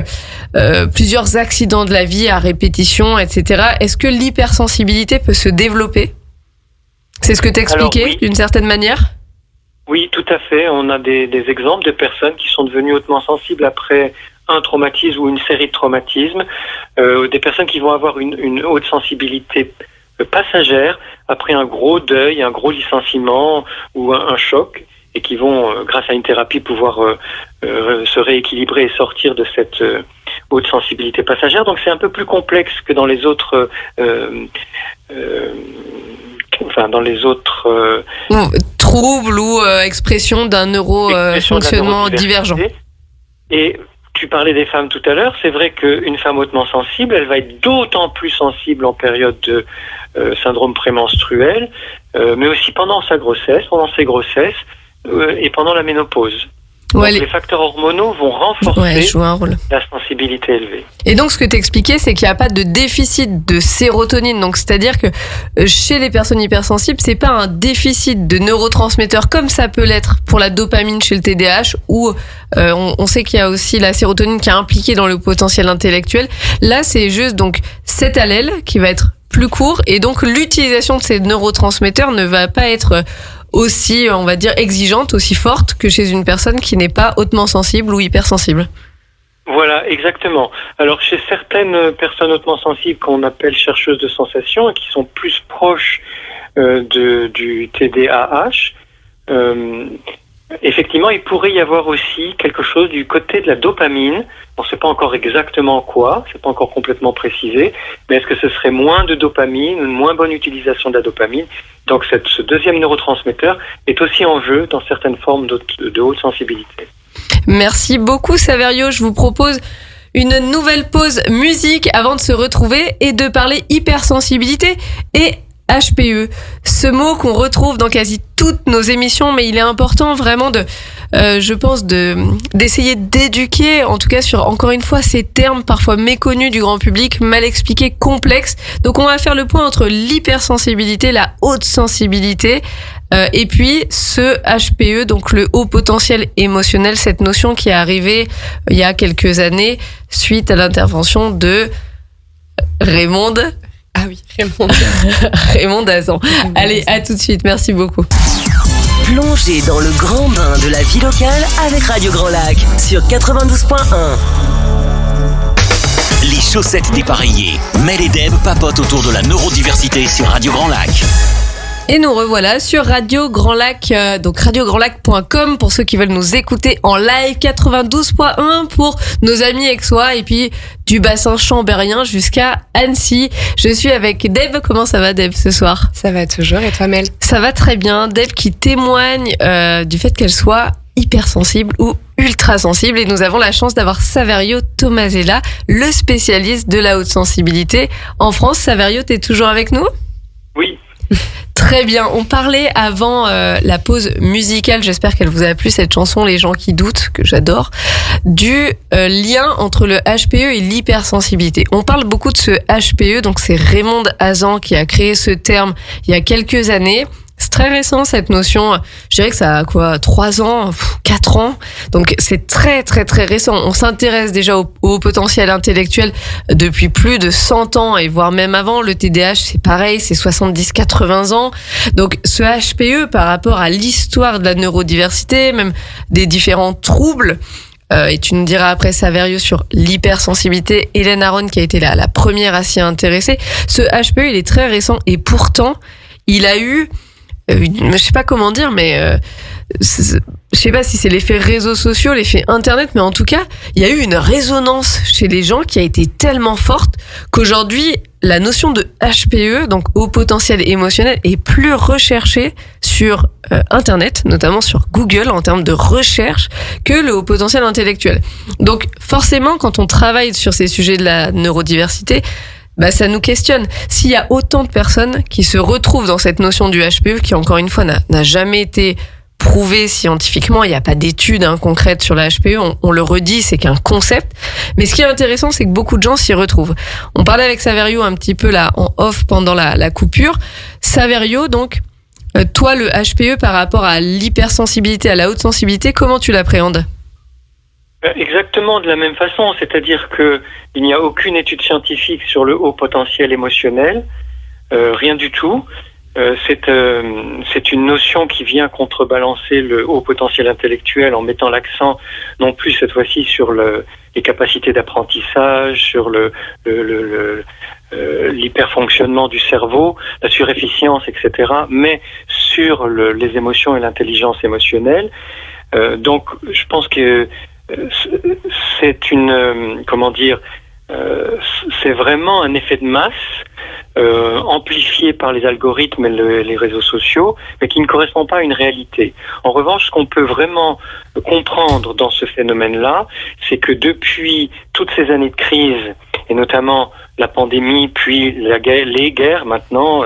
plusieurs accidents de la vie à répétition, etc., est-ce que l'hypersensibilité peut se développer? C'est ce que tu expliquais, oui, d'une certaine manière? Oui, tout à fait. On a des exemples de personnes qui sont devenues hautement sensibles après un traumatisme ou une série de traumatismes, des personnes qui vont avoir une haute sensibilité passagère après un gros deuil, un gros licenciement ou un choc, et qui vont, grâce à une thérapie, pouvoir se rééquilibrer et sortir de cette haute sensibilité passagère. Donc c'est un peu plus complexe que dans les autres troubles ou expression d'un neurofonctionnement divergent. Et tu parlais des femmes tout à l'heure, c'est vrai qu'une femme hautement sensible, elle va être d'autant plus sensible en période de syndrome prémenstruel, mais aussi pendant ses grossesses et pendant la ménopause. Donc, les facteurs hormonaux vont renforcer la sensibilité élevée. Et donc, ce que tu expliquais, c'est qu'il n'y a pas de déficit de sérotonine. Donc, c'est-à-dire que chez les personnes hypersensibles, c'est pas un déficit de neurotransmetteurs comme ça peut l'être pour la dopamine chez le TDAH, où on sait qu'il y a aussi la sérotonine qui est impliquée dans le potentiel intellectuel. Là, c'est juste donc cet allèle qui va être plus court, et donc l'utilisation de ces neurotransmetteurs ne va pas être aussi, on va dire, exigeante, aussi forte que chez une personne qui n'est pas hautement sensible ou hypersensible. Voilà, exactement. Alors, chez certaines personnes hautement sensibles qu'on appelle chercheuses de sensations et qui sont plus proches du TDAH, effectivement, il pourrait y avoir aussi quelque chose du côté de la dopamine. On ne sait pas encore exactement quoi, c'est pas encore complètement précisé, mais est-ce que ce serait moins de dopamine, une moins bonne utilisation de la dopamine? Donc ce deuxième neurotransmetteur est aussi en jeu dans certaines formes de haute sensibilité. Merci beaucoup Saverio, je vous propose une nouvelle pause musique avant de se retrouver et de parler hypersensibilité et HPE, ce mot qu'on retrouve dans quasi toutes nos émissions, mais il est important vraiment je pense d'essayer d'éduquer, en tout cas sur, encore une fois, ces termes parfois méconnus du grand public, mal expliqués, complexes. Donc on va faire le point entre l'hypersensibilité, la haute sensibilité, et puis ce HPE, donc le haut potentiel émotionnel, cette notion qui est arrivée il y a quelques années suite à l'intervention de Raymond. Ah oui, Raymond. Raymond Dazan. Allez, à tout de suite. Merci beaucoup. Plongez dans le grand bain de la vie locale avec Radio Grand Lac sur 92.1. Les chaussettes dépareillées. Mel et Deb papotent autour de la neurodiversité sur Radio Grand Lac. Et nous revoilà sur Radio Grand Lac, donc radiograndlac.com pour ceux qui veulent nous écouter en live, 92.1 pour nos amis aixois et puis du bassin chambérien jusqu'à Annecy. Je suis avec Deb. Comment ça va Deb ce soir? Ça va toujours, et toi Mel? Ça va très bien. Deb qui témoigne du fait qu'elle soit hypersensible ou ultra sensible, et nous avons la chance d'avoir Saverio Tomasella, le spécialiste de la haute sensibilité en France. Saverio, t'es toujours avec nous? Oui. Très bien, on parlait avant la pause musicale, j'espère qu'elle vous a plu cette chanson, Les gens qui doutent, que j'adore, du lien entre le HPE et l'hypersensibilité. On parle beaucoup de ce HPE, donc c'est Raymond Dazan qui a créé ce terme il y a quelques années. C'est très récent cette notion, je dirais que ça a 3 ans, 4 ans, donc c'est très très très récent. On s'intéresse déjà au potentiel intellectuel depuis plus de 100 ans et voire même avant. Le TDAH c'est pareil, c'est 70-80 ans. Donc ce HPE par rapport à l'histoire de la neurodiversité, même des différents troubles, et tu nous diras après Saverio sur l'hypersensibilité, Hélène Aron qui a été la première à s'y intéresser. Ce HPE, il est très récent et pourtant, il a eu, je sais pas comment dire, mais je sais pas si c'est l'effet réseaux sociaux, l'effet internet, mais en tout cas, il y a eu une résonance chez les gens qui a été tellement forte qu'aujourd'hui, la notion de HPE, donc haut potentiel émotionnel, est plus recherchée sur internet, notamment sur Google en termes de recherche, que le haut potentiel intellectuel. Donc forcément, quand on travaille sur ces sujets de la neurodiversité, ça nous questionne. S'il y a autant de personnes qui se retrouvent dans cette notion du HPE, qui encore une fois n'a jamais été prouvé scientifiquement, il n'y a pas d'études concrètes sur la HPE, on le redit, c'est qu'un concept. Mais ce qui est intéressant, c'est que beaucoup de gens s'y retrouvent. On parlait avec Saverio un petit peu là en off pendant la coupure. Saverio, donc, toi, le HPE par rapport à l'hypersensibilité, à la haute sensibilité, comment tu l'appréhendes ? Exactement de la même façon, c'est-à-dire que il n'y a aucune étude scientifique sur le haut potentiel émotionnel, rien du tout. C'est une notion qui vient contrebalancer le haut potentiel intellectuel en mettant l'accent non plus cette fois-ci sur les capacités d'apprentissage, sur l'hyperfonctionnement du cerveau, la surefficience, etc., mais sur les émotions et l'intelligence émotionnelle. Donc, je pense que c'est c'est vraiment un effet de masse amplifié par les algorithmes et les réseaux sociaux, mais qui ne correspond pas à une réalité. En revanche, ce qu'on peut vraiment comprendre dans ce phénomène-là, c'est que depuis toutes ces années de crise, et notamment la pandémie, puis les guerres maintenant,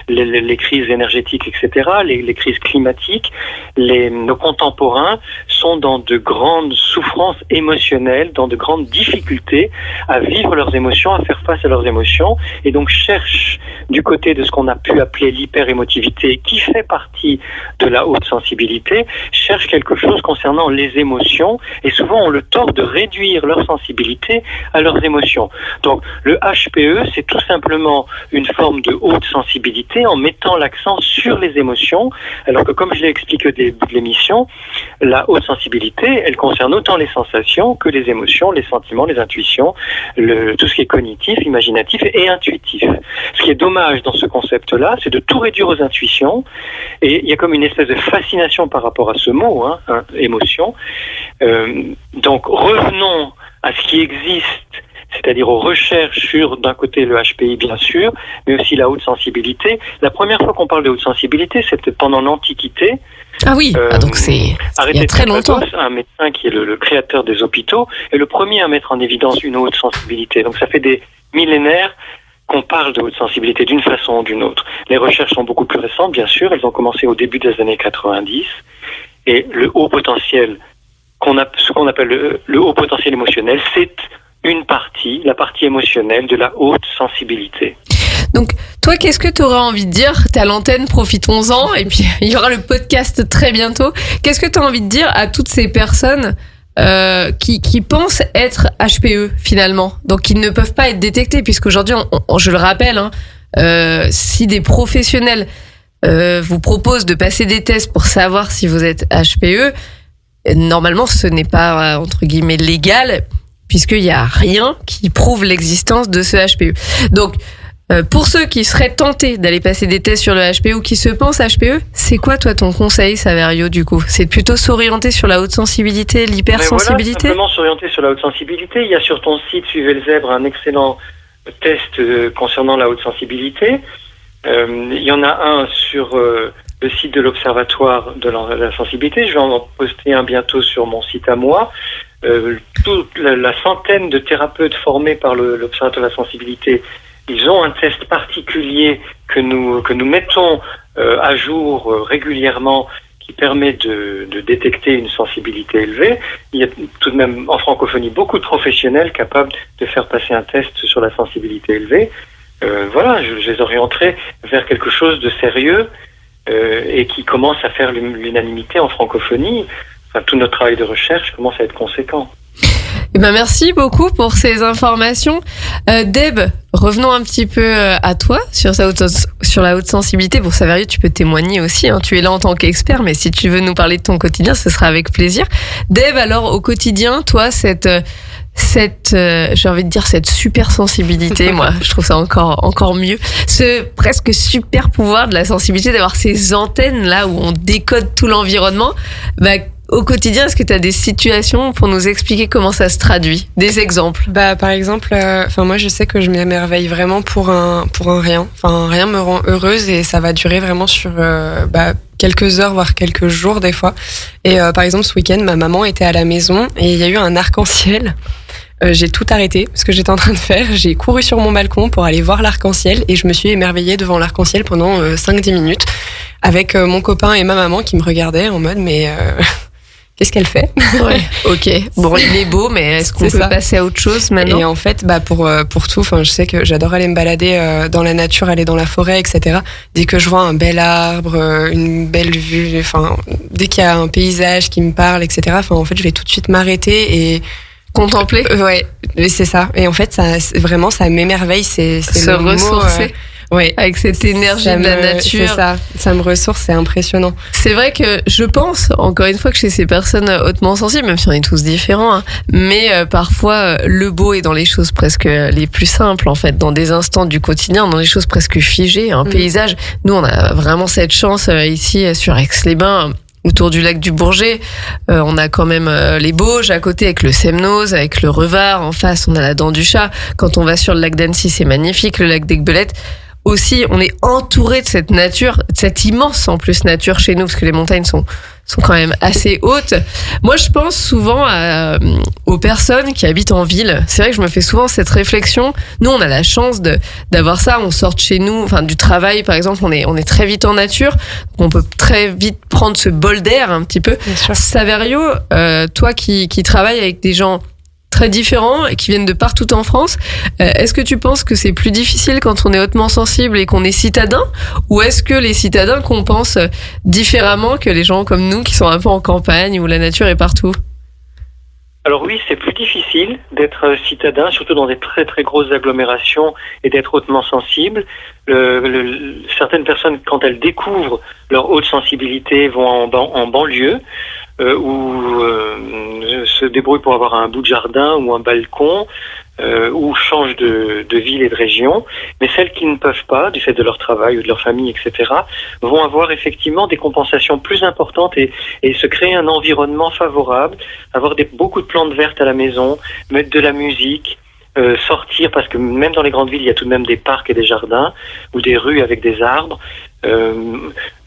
les crises énergétiques, etc., les crises climatiques, nos contemporains sont dans de grandes souffrances émotionnelles, dans de grandes difficultés à vivre leurs émotions, à faire face à leurs émotions, et donc cherchent du côté de ce qu'on a pu appeler l'hyperémotivité, qui fait partie de la haute sensibilité, cherchent quelque chose concernant les émotions, et souvent ont le tort de réduire leur sensibilité à leurs émotions. Donc le HPE, c'est tout simplement une forme de haute sensibilité en mettant l'accent sur les émotions, alors que comme je l'ai expliqué au début de l'émission, la haute sensibilité, elle concerne autant les sensations que les émotions, les sentiments, les intuitions, tout ce qui est cognitif, imaginatif et intuitif. Ce qui est dommage dans ce concept-là, c'est de tout réduire aux intuitions, et il y a comme une espèce de fascination par rapport à ce mot, émotion. Donc revenons à ce qui existe, c'est-à-dire aux recherches sur, d'un côté, le HPI, bien sûr, mais aussi la haute sensibilité. La première fois qu'on parle de haute sensibilité, c'était pendant l'Antiquité. Ah oui, donc c'est il y a très longtemps. Un médecin qui est le créateur des hôpitaux, est le premier à mettre en évidence une haute sensibilité. Donc ça fait des millénaires qu'on parle de haute sensibilité d'une façon ou d'une autre. Les recherches sont beaucoup plus récentes, bien sûr. Elles ont commencé au début des années 90. Et le haut potentiel, ce qu'on appelle le haut potentiel émotionnel, c'est une partie, la partie émotionnelle de la haute sensibilité. Donc, toi, qu'est-ce que tu auras envie de dire ? T'as l'antenne, profitons-en, et puis il y aura le podcast très bientôt. Qu'est-ce que tu as envie de dire à toutes ces personnes qui pensent être HPE, finalement, donc qui ne peuvent pas être détectées, puisqu'aujourd'hui, je le rappelle, si des professionnels vous proposent de passer des tests pour savoir si vous êtes HPE, normalement, ce n'est pas, entre guillemets, légal, puisqu'il n'y a rien qui prouve l'existence de ce HPE. Donc, pour ceux qui seraient tentés d'aller passer des tests sur le HPE ou qui se pensent HPE, c'est quoi, toi, ton conseil, Saverio, du coup ? C'est plutôt s'orienter sur la haute sensibilité, l'hypersensibilité ? Voilà, simplement s'orienter sur la haute sensibilité. Il y a sur ton site Suivez le Zèbre un excellent test concernant la haute sensibilité. Il y en a un sur le site de l'Observatoire de la sensibilité. Je vais en poster un bientôt sur mon site à moi. Toute la centaine de thérapeutes formés par l'Observatoire de la sensibilité, ils ont un test particulier que nous mettons à jour régulièrement, qui permet de détecter une sensibilité élevée. Il y a tout de même en francophonie beaucoup de professionnels capables de faire passer un test sur la sensibilité élevée. Voilà, je les orienterai vers quelque chose de sérieux et qui commence à faire l'unanimité en francophonie. Enfin, tout notre travail de recherche commence à être conséquent. Eh ben, merci beaucoup pour ces informations. Deb, revenons un petit peu à toi sur la haute sensibilité. Pour Saverio, tu peux témoigner aussi, hein. Tu es là en tant qu'expert, mais si tu veux nous parler de ton quotidien, ce sera avec plaisir. Deb, alors au quotidien, toi, cette j'ai envie de dire cette super sensibilité, moi je trouve ça encore mieux, ce presque super pouvoir de la sensibilité, d'avoir ces antennes là où on décode tout l'environnement. Au quotidien, est-ce que tu as des situations pour nous expliquer comment ça se traduit, des exemples? Par exemple, moi je sais que je m'émerveille vraiment pour un rien. Enfin, rien me rend heureuse et ça va durer vraiment sur quelques heures, voire quelques jours des fois. Et par exemple, ce week-end, ma maman était à la maison et il y a eu un arc-en-ciel. J'ai tout arrêté ce que j'étais en train de faire. J'ai couru sur mon balcon pour aller voir l'arc-en-ciel et je me suis émerveillée devant l'arc-en-ciel pendant 5-10 minutes avec mon copain et ma maman qui me regardaient en mode mais qu'est-ce qu'elle fait? Ouais, ok. Bon, il est beau, mais est-ce qu'on peut passer à autre chose maintenant? Et en fait, pour tout, je sais que j'adore aller me balader dans la nature, aller dans la forêt, etc. Dès que je vois un bel arbre, une belle vue, dès qu'il y a un paysage qui me parle, etc. En fait, je vais tout de suite m'arrêter et contempler. Ouais, c'est ça. Et en fait, ça m'émerveille. C'est se le ressourcer. Ouais. Avec cette énergie de la nature. C'est ça me ressource, c'est impressionnant. C'est vrai que je pense, encore une fois, que chez ces personnes hautement sensibles, même si on est tous différents, hein, mais parfois le beau est dans les choses presque les plus simples, en fait, dans des instants du quotidien, dans des choses presque figées, un paysage. Nous, on a vraiment cette chance ici sur Aix-les-Bains, autour du lac du Bourget, on a quand même les Bauges à côté avec le Semnoz, avec le Revard. En face, on a la Dent du Chat. Quand on va sur le lac d'Annecy, c'est magnifique, le lac d'Aiguebelette. Aussi, on est entouré de cette nature, de cette immense en plus nature chez nous, parce que les montagnes sont quand même assez hautes. Moi, je pense souvent aux personnes qui habitent en ville. C'est vrai que je me fais souvent cette réflexion. Nous, on a la chance d'avoir ça. On sort de chez nous, du travail, par exemple, on est très vite en nature. On peut très vite prendre ce bol d'air un petit peu. Saverio, toi qui travailles avec des gens très différents et qui viennent de partout en France. Est-ce que tu penses que c'est plus difficile quand on est hautement sensible et qu'on est citadin, ou est-ce que les citadins compensent différemment que les gens comme nous qui sont un peu en campagne où la nature est partout? Alors oui, c'est plus difficile d'être citadin, surtout dans des très très grosses agglomérations, et d'être hautement sensible. Certaines personnes, quand elles découvrent leur haute sensibilité, vont en banlieue, ou se débrouillent pour avoir un bout de jardin ou un balcon, ou changent de ville et de région. Mais celles qui ne peuvent pas, du fait de leur travail ou de leur famille, etc., vont avoir effectivement des compensations plus importantes et se créer un environnement favorable, avoir beaucoup de plantes vertes à la maison, mettre de la musique, sortir, parce que même dans les grandes villes, il y a tout de même des parcs et des jardins, ou des rues avec des arbres.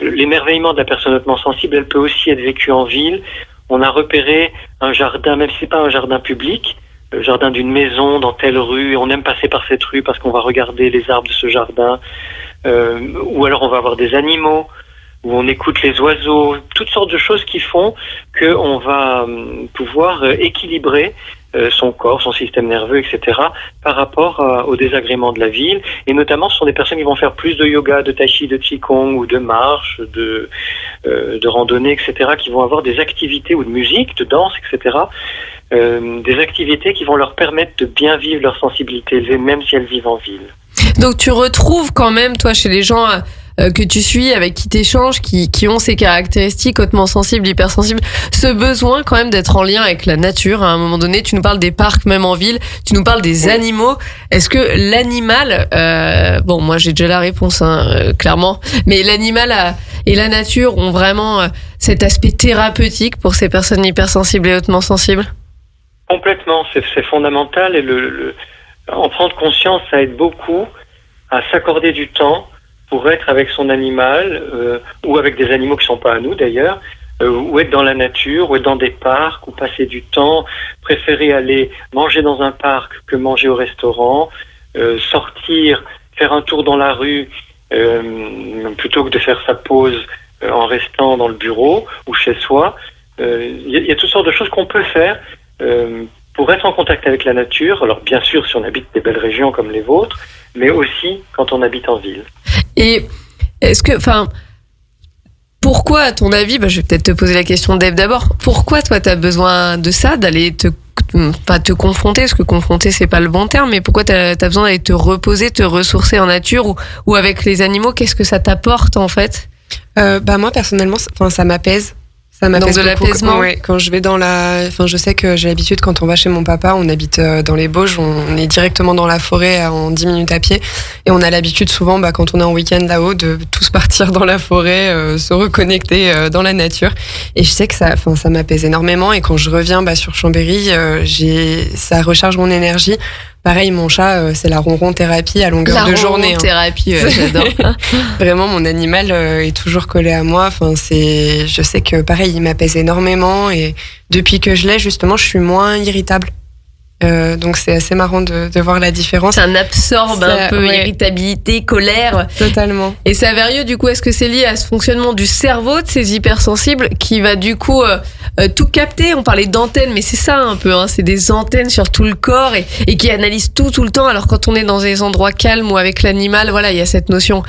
L'émerveillement de la personne hautement sensible, elle peut aussi être vécue en ville. On a repéré un jardin, même si c'est pas un jardin public, le jardin d'une maison dans telle rue, on aime passer par cette rue parce qu'on va regarder les arbres de ce jardin, ou alors on va avoir des animaux, où on écoute les oiseaux, toutes sortes de choses qui font qu'on va pouvoir équilibrer son corps, son système nerveux, etc., par rapport au désagrément de la ville. Et notamment, ce sont des personnes qui vont faire plus de yoga, de tai chi, de qigong, ou de marche, de randonnée, etc., qui vont avoir des activités, ou de musique, de danse, etc., des activités qui vont leur permettre de bien vivre leur sensibilité élevée, même si elles vivent en ville. Donc tu retrouves quand même, toi, chez les gens que tu suis, avec qui t'échanges, qui ont ces caractéristiques hautement sensibles, hypersensibles, ce besoin quand même d'être en lien avec la nature. À un moment donné, tu nous parles des parcs, même en ville, tu nous parles des animaux. Est-ce que l'animal, moi j'ai déjà la réponse, clairement, mais l'animal et la nature ont vraiment cet aspect thérapeutique pour ces personnes hypersensibles et hautement sensibles? Complètement, c'est fondamental, et en prendre conscience, ça aide beaucoup à s'accorder du temps pour être avec son animal, ou avec des animaux qui ne sont pas à nous d'ailleurs, ou être dans la nature, ou être dans des parcs, ou passer du temps, préférer aller manger dans un parc que manger au restaurant, sortir, faire un tour dans la rue, plutôt que de faire sa pause en restant dans le bureau ou chez soi. Il y a toutes sortes de choses qu'on peut faire pour être en contact avec la nature. Alors bien sûr, si on habite des belles régions comme les vôtres, mais aussi quand on habite en ville. Et est-ce que, pourquoi, à ton avis, je vais peut-être te poser la question, Deb, d'abord, pourquoi toi tu as besoin de ça, d'aller te pas te confronter, parce que confronter c'est pas le bon terme, mais pourquoi t'as besoin d'aller te reposer, te ressourcer en nature ou avec les animaux? Qu'est-ce que ça t'apporte en fait? Moi personnellement, ça m'apaise. Ça m'apaise Donc de beaucoup. l'apaisement. Ouais, quand je vais je sais que j'ai l'habitude, quand on va chez mon papa, on habite dans les Bauges, on est directement dans la forêt en 10 minutes à pied, et on a l'habitude souvent, quand on est en week-end là-haut, de tous partir dans la forêt, se reconnecter dans la nature. Et je sais que ça m'apaise énormément, et quand je reviens sur Chambéry, ça recharge mon énergie. Pareil, mon chat, c'est la ronron thérapie à longueur de journée. La thérapie, j'adore. Vraiment, mon animal est toujours collé à moi. Je sais que pareil, il m'apaise énormément, et depuis que je l'ai, justement, je suis moins irritable. Donc c'est assez marrant de voir la différence. Ça absorbe un peu irritabilité, colère. Totalement. Et Saverio, du coup, est-ce que c'est lié à ce fonctionnement du cerveau de ces hypersensibles qui va du coup tout capter? On parlait d'antennes, mais c'est ça un peu, c'est des antennes sur tout le corps et qui analysent tout le temps. Alors quand on est dans des endroits calmes ou avec l'animal, voilà, il y a cette notion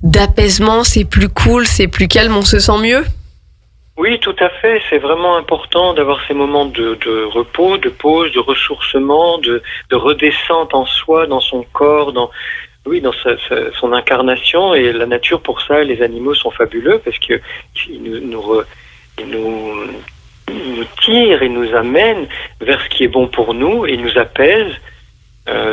d'apaisement, c'est plus cool, c'est plus calme, on se sent mieux. Oui, tout à fait. C'est vraiment important d'avoir ces moments de repos, de pause, de ressourcement, de redescente en soi, dans son corps, dans son incarnation. Et la nature, pour ça, les animaux sont fabuleux parce que ils nous tirent et nous amènent vers ce qui est bon pour nous et nous apaisent.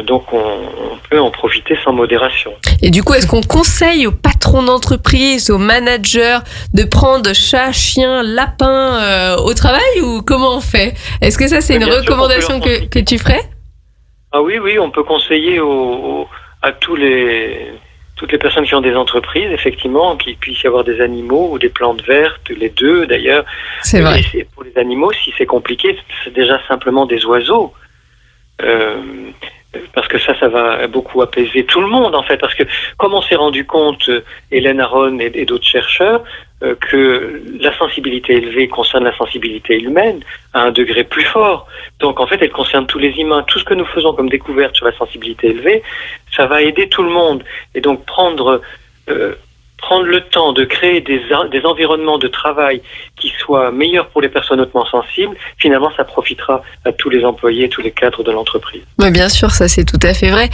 Donc on peut en profiter sans modération. Et du coup, est-ce qu'on conseille aux patrons d'entreprise, aux managers de prendre chat, chien, lapin au travail, ou comment on fait? Est-ce que ça c'est une recommandation que tu ferais? Ah oui, on peut conseiller à toutes les personnes qui ont des entreprises, effectivement, qu'il puisse y avoir des animaux ou des plantes vertes, les deux d'ailleurs. C'est vrai. Et pour les animaux, si c'est compliqué, c'est déjà simplement des oiseaux. Parce que ça va beaucoup apaiser tout le monde, en fait. Parce que, comme on s'est rendu compte, Hélène Aron et d'autres chercheurs, que la sensibilité élevée concerne la sensibilité humaine à un degré plus fort. Donc, en fait, elle concerne tous les humains. Tout ce que nous faisons comme découverte sur la sensibilité élevée, ça va aider tout le monde. Et donc, prendre le temps de créer des environnements de travail qui soient meilleurs pour les personnes hautement sensibles, finalement, ça profitera à tous les employés, tous les cadres de l'entreprise. Oui, bien sûr, ça c'est tout à fait vrai.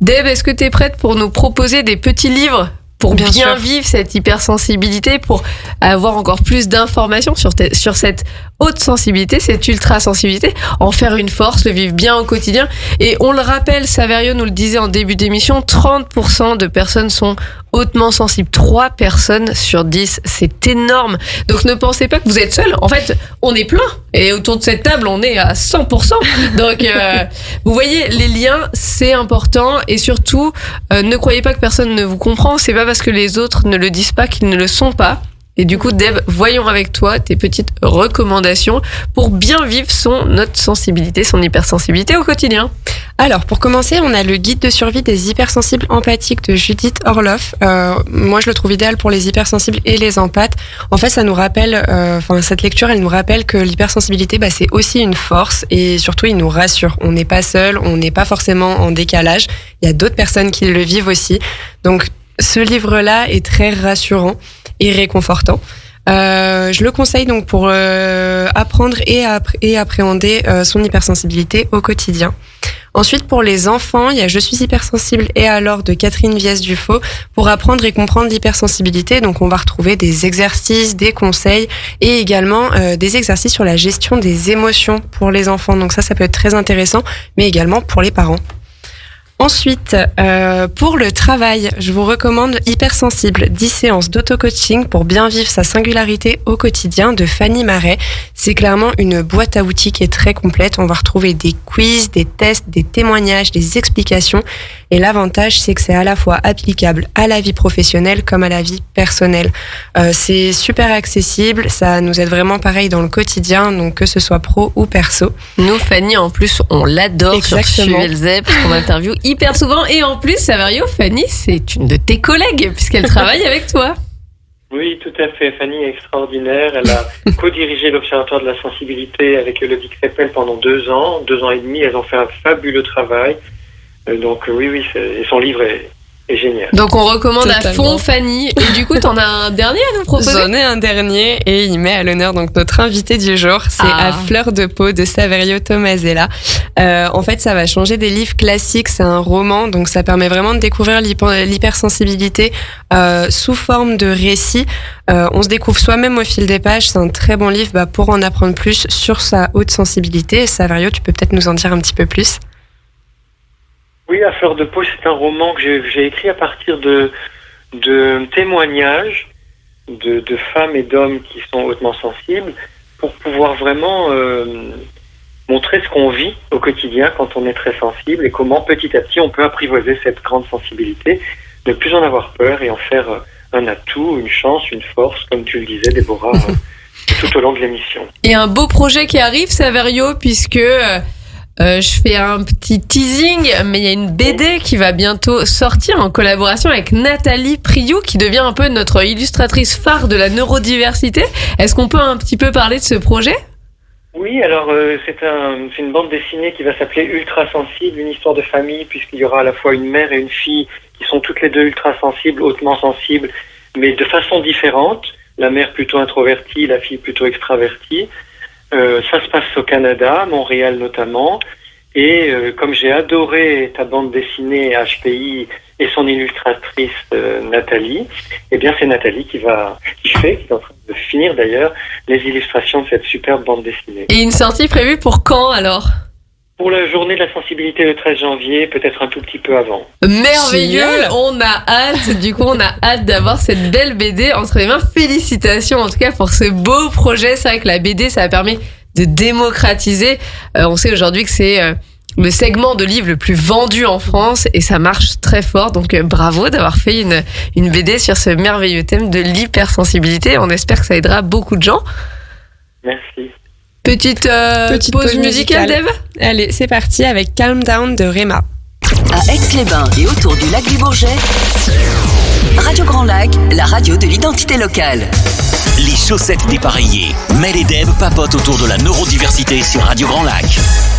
Deb, est-ce que tu es prête pour nous proposer des petits livres pour bien vivre cette hypersensibilité, pour avoir encore plus d'informations sur cette haute sensibilité, cette ultra-sensibilité, en faire une force, le vivre bien au quotidien? Et on le rappelle, Saverio nous le disait en début d'émission, 30% de personnes sont hautement sensibles. 3 personnes sur 10, c'est énorme. Donc ne pensez pas que vous êtes seul. En fait, on est plein. Et autour de cette table, on est à 100%. Donc, vous voyez, les liens, c'est important. Et surtout, ne croyez pas que personne ne vous comprend. C'est pas parce que les autres ne le disent pas qu'ils ne le sont pas. Et du coup, Deb, voyons avec toi tes petites recommandations pour bien vivre notre sensibilité, son hypersensibilité au quotidien. Alors, pour commencer, on a le guide de survie des hypersensibles empathiques de Judith Orloff. Moi, je le trouve idéal pour les hypersensibles et les empathes. En fait, ça nous rappelle, cette lecture, elle nous rappelle que l'hypersensibilité, c'est aussi une force, et surtout, il nous rassure. On n'est pas seul, on n'est pas forcément en décalage. Il y a d'autres personnes qui le vivent aussi. Donc, ce livre-là est très rassurant et réconfortant. Je le conseille donc pour apprendre et appréhender son hypersensibilité au quotidien. Ensuite, pour les enfants, il y a Je suis hypersensible et alors de Catherine Viès-Dufaux pour apprendre et comprendre l'hypersensibilité. Donc, on va retrouver des exercices, des conseils et également des exercices sur la gestion des émotions pour les enfants. Donc ça peut être très intéressant, mais également pour les parents. Ensuite, pour le travail, je vous recommande Hypersensible, 10 séances d'auto-coaching pour bien vivre sa singularité au quotidien de Fanny Marais. C'est clairement une boîte à outils qui est très complète. On va retrouver des quiz, des tests, des témoignages, des explications. Et l'avantage, c'est que c'est à la fois applicable à la vie professionnelle comme à la vie personnelle. C'est super accessible, ça nous aide vraiment pareil dans le quotidien, donc que ce soit pro ou perso. Nous, Fanny, en plus, on l'adore. Exactement. Sur Suelzep, parce qu'on interviewe hyper souvent. Et en plus, Saverio, Fanny, c'est une de tes collègues, puisqu'elle travaille avec toi. Oui, tout à fait. Fanny est extraordinaire. Elle a co-dirigé l'Observatoire de la sensibilité avec Elodie Crépel pendant 2 ans et demi. Elles ont fait un fabuleux travail. Donc oui, et son livre est est génial. Donc on recommande à Totalement. fond Fanny. Et du coup, t'en as un dernier à nous proposer? J'en ai un dernier et il met à l'honneur donc notre invité du jour, c'est À fleur de peau de Saverio Tomasella. En fait, ça va changer des livres classiques, c'est un roman, donc ça permet vraiment de découvrir l'hypersensibilité sous forme de récit. On se découvre soi-même au fil des pages, c'est un très bon livre pour en apprendre plus sur sa haute sensibilité. Saverio, tu peux peut-être nous en dire un petit peu plus? Oui, À fleur de peau, c'est un roman que j'ai écrit à partir de témoignages de femmes et d'hommes qui sont hautement sensibles pour pouvoir vraiment montrer ce qu'on vit au quotidien quand on est très sensible et comment petit à petit on peut apprivoiser cette grande sensibilité, ne plus en avoir peur et en faire un atout, une chance, une force, comme tu le disais, Déborah, tout au long de l'émission. Et un beau projet qui arrive, Saverio, puisque je fais un petit teasing, mais il y a une BD qui va bientôt sortir en collaboration avec Nathalie Priou, qui devient un peu notre illustratrice phare de la neurodiversité. Est-ce qu'on peut un petit peu parler de ce projet? Oui, alors c'est une bande dessinée qui va s'appeler Ultra Sensible, une histoire de famille, puisqu'il y aura à la fois une mère et une fille qui sont toutes les deux ultra sensibles, hautement sensibles, mais de façon différente. La mère plutôt introvertie, la fille plutôt extravertie. Ça se passe au Canada, Montréal notamment, et comme j'ai adoré ta bande dessinée HPI et son illustratrice Nathalie, eh bien c'est Nathalie qui est en train de finir d'ailleurs les illustrations de cette superbe bande dessinée. Et une sortie prévue pour quand alors? Pour la journée de la sensibilité le 13 janvier, peut-être un tout petit peu avant. Merveilleux, Génial. on a hâte, du coup on a hâte d'avoir cette belle BD entre les mains. Félicitations en tout cas pour ce beau projet. C'est vrai que la BD ça permet de démocratiser. On sait aujourd'hui que c'est le segment de livres le plus vendu en France et ça marche très fort. Donc bravo d'avoir fait une BD sur ce merveilleux thème de l'hypersensibilité. On espère que ça aidera beaucoup de gens. Merci. Petite pause musicale, Dave? Allez, c'est parti avec Calm Down de Rema. À Aix-les-Bains et autour du lac du Bourget, Radio Grand Lac, la radio de l'identité locale. Les chaussettes dépareillées. Mel et Deb papotent autour de la neurodiversité sur Radio Grand Lac.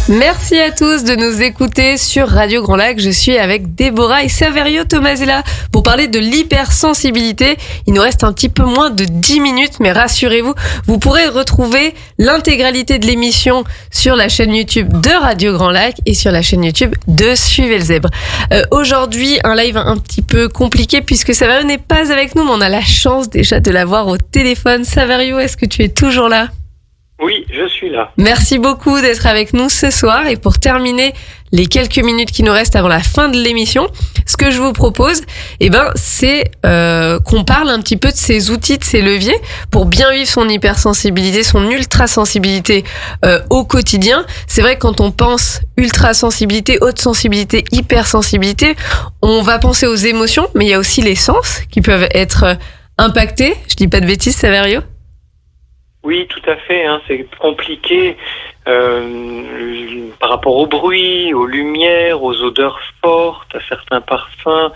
Merci à tous de nous écouter sur Radio Grand Lac. Je suis avec Déborah et Saverio Tomasella pour parler de l'hypersensibilité. Il nous reste un petit peu moins de 10 minutes, mais rassurez-vous, vous pourrez retrouver l'intégralité de l'émission sur la chaîne YouTube de Radio Grand Lac et sur la chaîne YouTube de Suivez le Zèbre. Aujourd'hui, un live un petit peu compliqué puisque Saverio n'est pas avec nous, mais on a la chance déjà de l'avoir au téléphone. Saverio, est-ce que tu es toujours là ? Oui, je suis là. Merci beaucoup d'être avec nous ce soir. Et pour terminer les quelques minutes qui nous restent avant la fin de l'émission, ce que je vous propose, c'est qu'on parle un petit peu de ces outils, de ces leviers pour bien vivre son hypersensibilité, son ultrasensibilité au quotidien. C'est vrai que quand on pense ultrasensibilité, haute sensibilité, hypersensibilité, on va penser aux émotions, mais il y a aussi les sens qui peuvent être impactés. Je dis pas de bêtises, Saverio ? Oui, tout à fait. C'est compliqué par rapport au bruit, aux lumières, aux odeurs fortes, à certains parfums.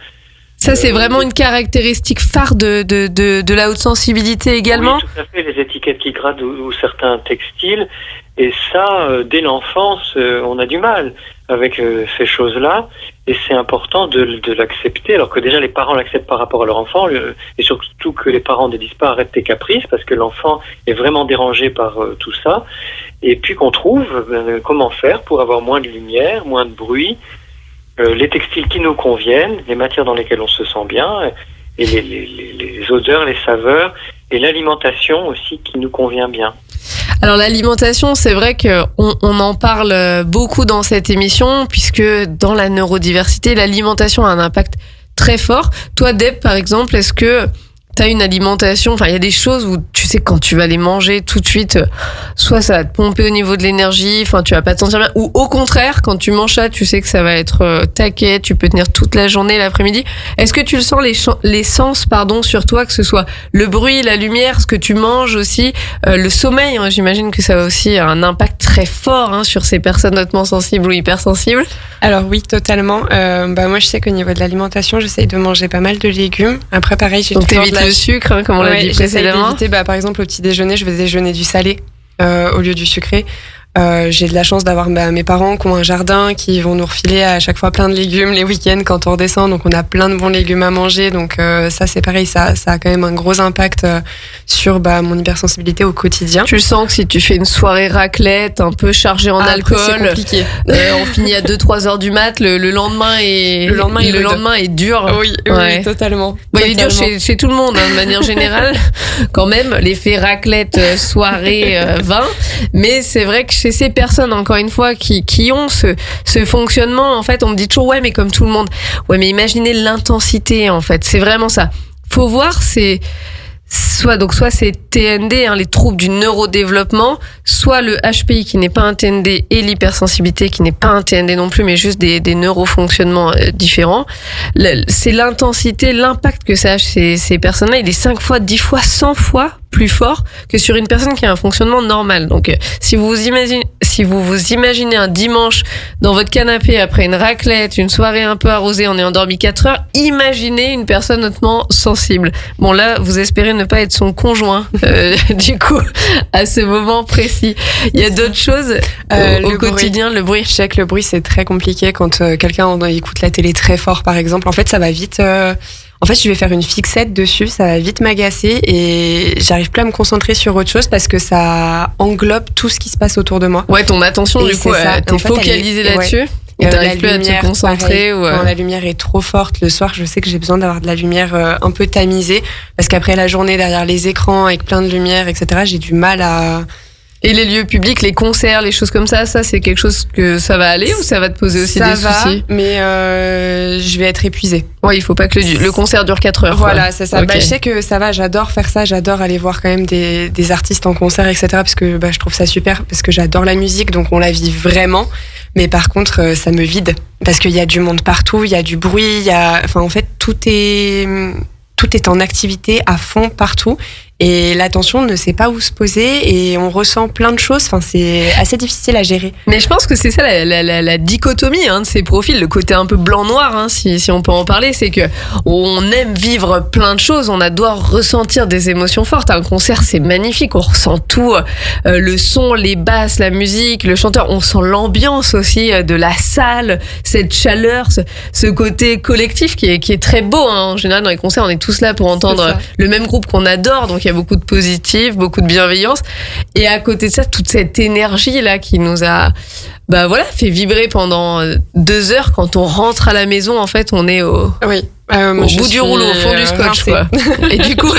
Ça, c'est vraiment une caractéristique phare de la haute sensibilité également. Oui, tout à fait. Les étiquettes qui grattent ou certains textiles. Et ça, dès l'enfance, on a du mal avec ces choses-là. Et c'est important de l'accepter, alors que déjà les parents l'acceptent par rapport à leur enfant, et surtout que les parents ne disent pas arrête tes caprices, parce que l'enfant est vraiment dérangé par tout ça. Et puis qu'on trouve comment faire pour avoir moins de lumière, moins de bruit, les textiles qui nous conviennent, les matières dans lesquelles on se sent bien, et les odeurs, les saveurs, et l'alimentation aussi qui nous convient bien. Alors l'alimentation, c'est vrai qu'on en parle beaucoup dans cette émission, puisque dans la neurodiversité, l'alimentation a un impact très fort. Toi, Deb, par exemple, est-ce que tu as une alimentation, enfin il y a des choses où tu sais quand tu vas les manger tout de suite, soit ça va te pomper au niveau de l'énergie, enfin tu vas pas te sentir bien, ou au contraire, quand tu manges ça, tu sais que ça va être taquet, tu peux tenir toute la journée, l'après-midi. Est-ce que tu le sens les sens sur toi, que ce soit le bruit, la lumière, ce que tu manges aussi, le sommeil, j'imagine que ça a aussi un impact très fort sur ces personnes hautement sensibles ou hypersensibles. Alors oui, totalement. Moi je sais qu'au niveau de l'alimentation, j'essaye de manger pas mal de légumes. Après pareil, j'ai donc toujours t'évites le sucre, comme on l'a dit précédemment. Par exemple, au petit déjeuner, je vais déjeuner du salé au lieu du sucré. J'ai de la chance d'avoir mes parents qui ont un jardin, qui vont nous refiler à chaque fois plein de légumes les week-ends quand on redescend. Donc on a plein de bons légumes à manger. Donc ça c'est pareil, ça a quand même un gros impact sur mon hypersensibilité au quotidien. Tu sens que si tu fais une soirée raclette un peu chargée en alcool, c'est compliqué. On finit à 2-3 heures du mat, le lendemain est dur. Oui, totalement. Bon, il est dur chez tout le monde, de manière générale, quand même, l'effet raclette, soirée, vin. Mais c'est vrai que chez ces personnes, encore une fois, qui ont ce fonctionnement, en fait, on me dit toujours, ouais, mais comme tout le monde. Ouais, mais imaginez l'intensité, en fait. C'est vraiment ça. Faut voir, soit c'est TND, les troubles du neurodéveloppement, soit le HPI qui n'est pas un TND et l'hypersensibilité qui n'est pas un TND non plus, mais juste des neurofonctionnements différents. C'est l'intensité, l'impact que ça a chez ces personnes-là, il est 5 fois, 10 fois, 100 fois plus fort que sur une personne qui a un fonctionnement normal. Donc, si vous vous imaginez un dimanche dans votre canapé après une raclette, une soirée un peu arrosée, on est endormi 4 heures, imaginez une personne hautement sensible. Bon, là, vous espérez ne pas être son conjoint, du coup, à ce moment précis. Il y a d'autres choses au quotidien, le bruit. Je sais que le bruit, c'est très compliqué quand quelqu'un écoute la télé très fort, par exemple. En fait, ça va vite... En fait, je vais faire une fixette dessus, ça va vite m'agacer et j'arrive plus à me concentrer sur autre chose parce que ça englobe tout ce qui se passe autour de moi. Ouais, ton attention, du coup, t'es focalisée là-dessus. Et t'arrives plus à te concentrer. Quand la lumière est trop forte le soir, je sais que j'ai besoin d'avoir de la lumière un peu tamisée parce qu'après la journée derrière les écrans avec plein de lumière, etc., j'ai du mal à... Et les lieux publics, les concerts, les choses comme ça c'est quelque chose que ça va aller ou ça va te poser aussi des soucis? Mais je vais être épuisée. Ouais, il faut pas que le concert dure 4 heures. Voilà, c'est ça. Okay. Je sais que ça va, j'adore faire ça, j'adore aller voir quand même des artistes en concert, etc. Parce que je trouve ça super, parce que j'adore la musique, donc on la vit vraiment. Mais par contre, ça me vide, parce qu'il y a du monde partout, il y a du bruit, en fait, tout est en activité à fond partout. Et l'attention ne sait pas où se poser et on ressent plein de choses. Enfin, c'est assez difficile à gérer. Mais je pense que c'est ça la dichotomie de ces profils, le côté un peu blanc-noir, si on peut en parler, c'est que on aime vivre plein de choses, on adore ressentir des émotions fortes. Un concert, c'est magnifique, on ressent tout, le son, les basses, la musique, le chanteur, on sent l'ambiance aussi de la salle, cette chaleur, ce côté collectif qui est très beau. En général, dans les concerts, on est tous là pour entendre le même groupe qu'on adore, donc il y a beaucoup de positif, beaucoup de bienveillance. Et à côté de ça, toute cette énergie-là qui nous a fait vibrer pendant 2 heures. Quand on rentre à la maison, en fait, on est au bout du rouleau, au fond du scotch, quoi. Et du coup,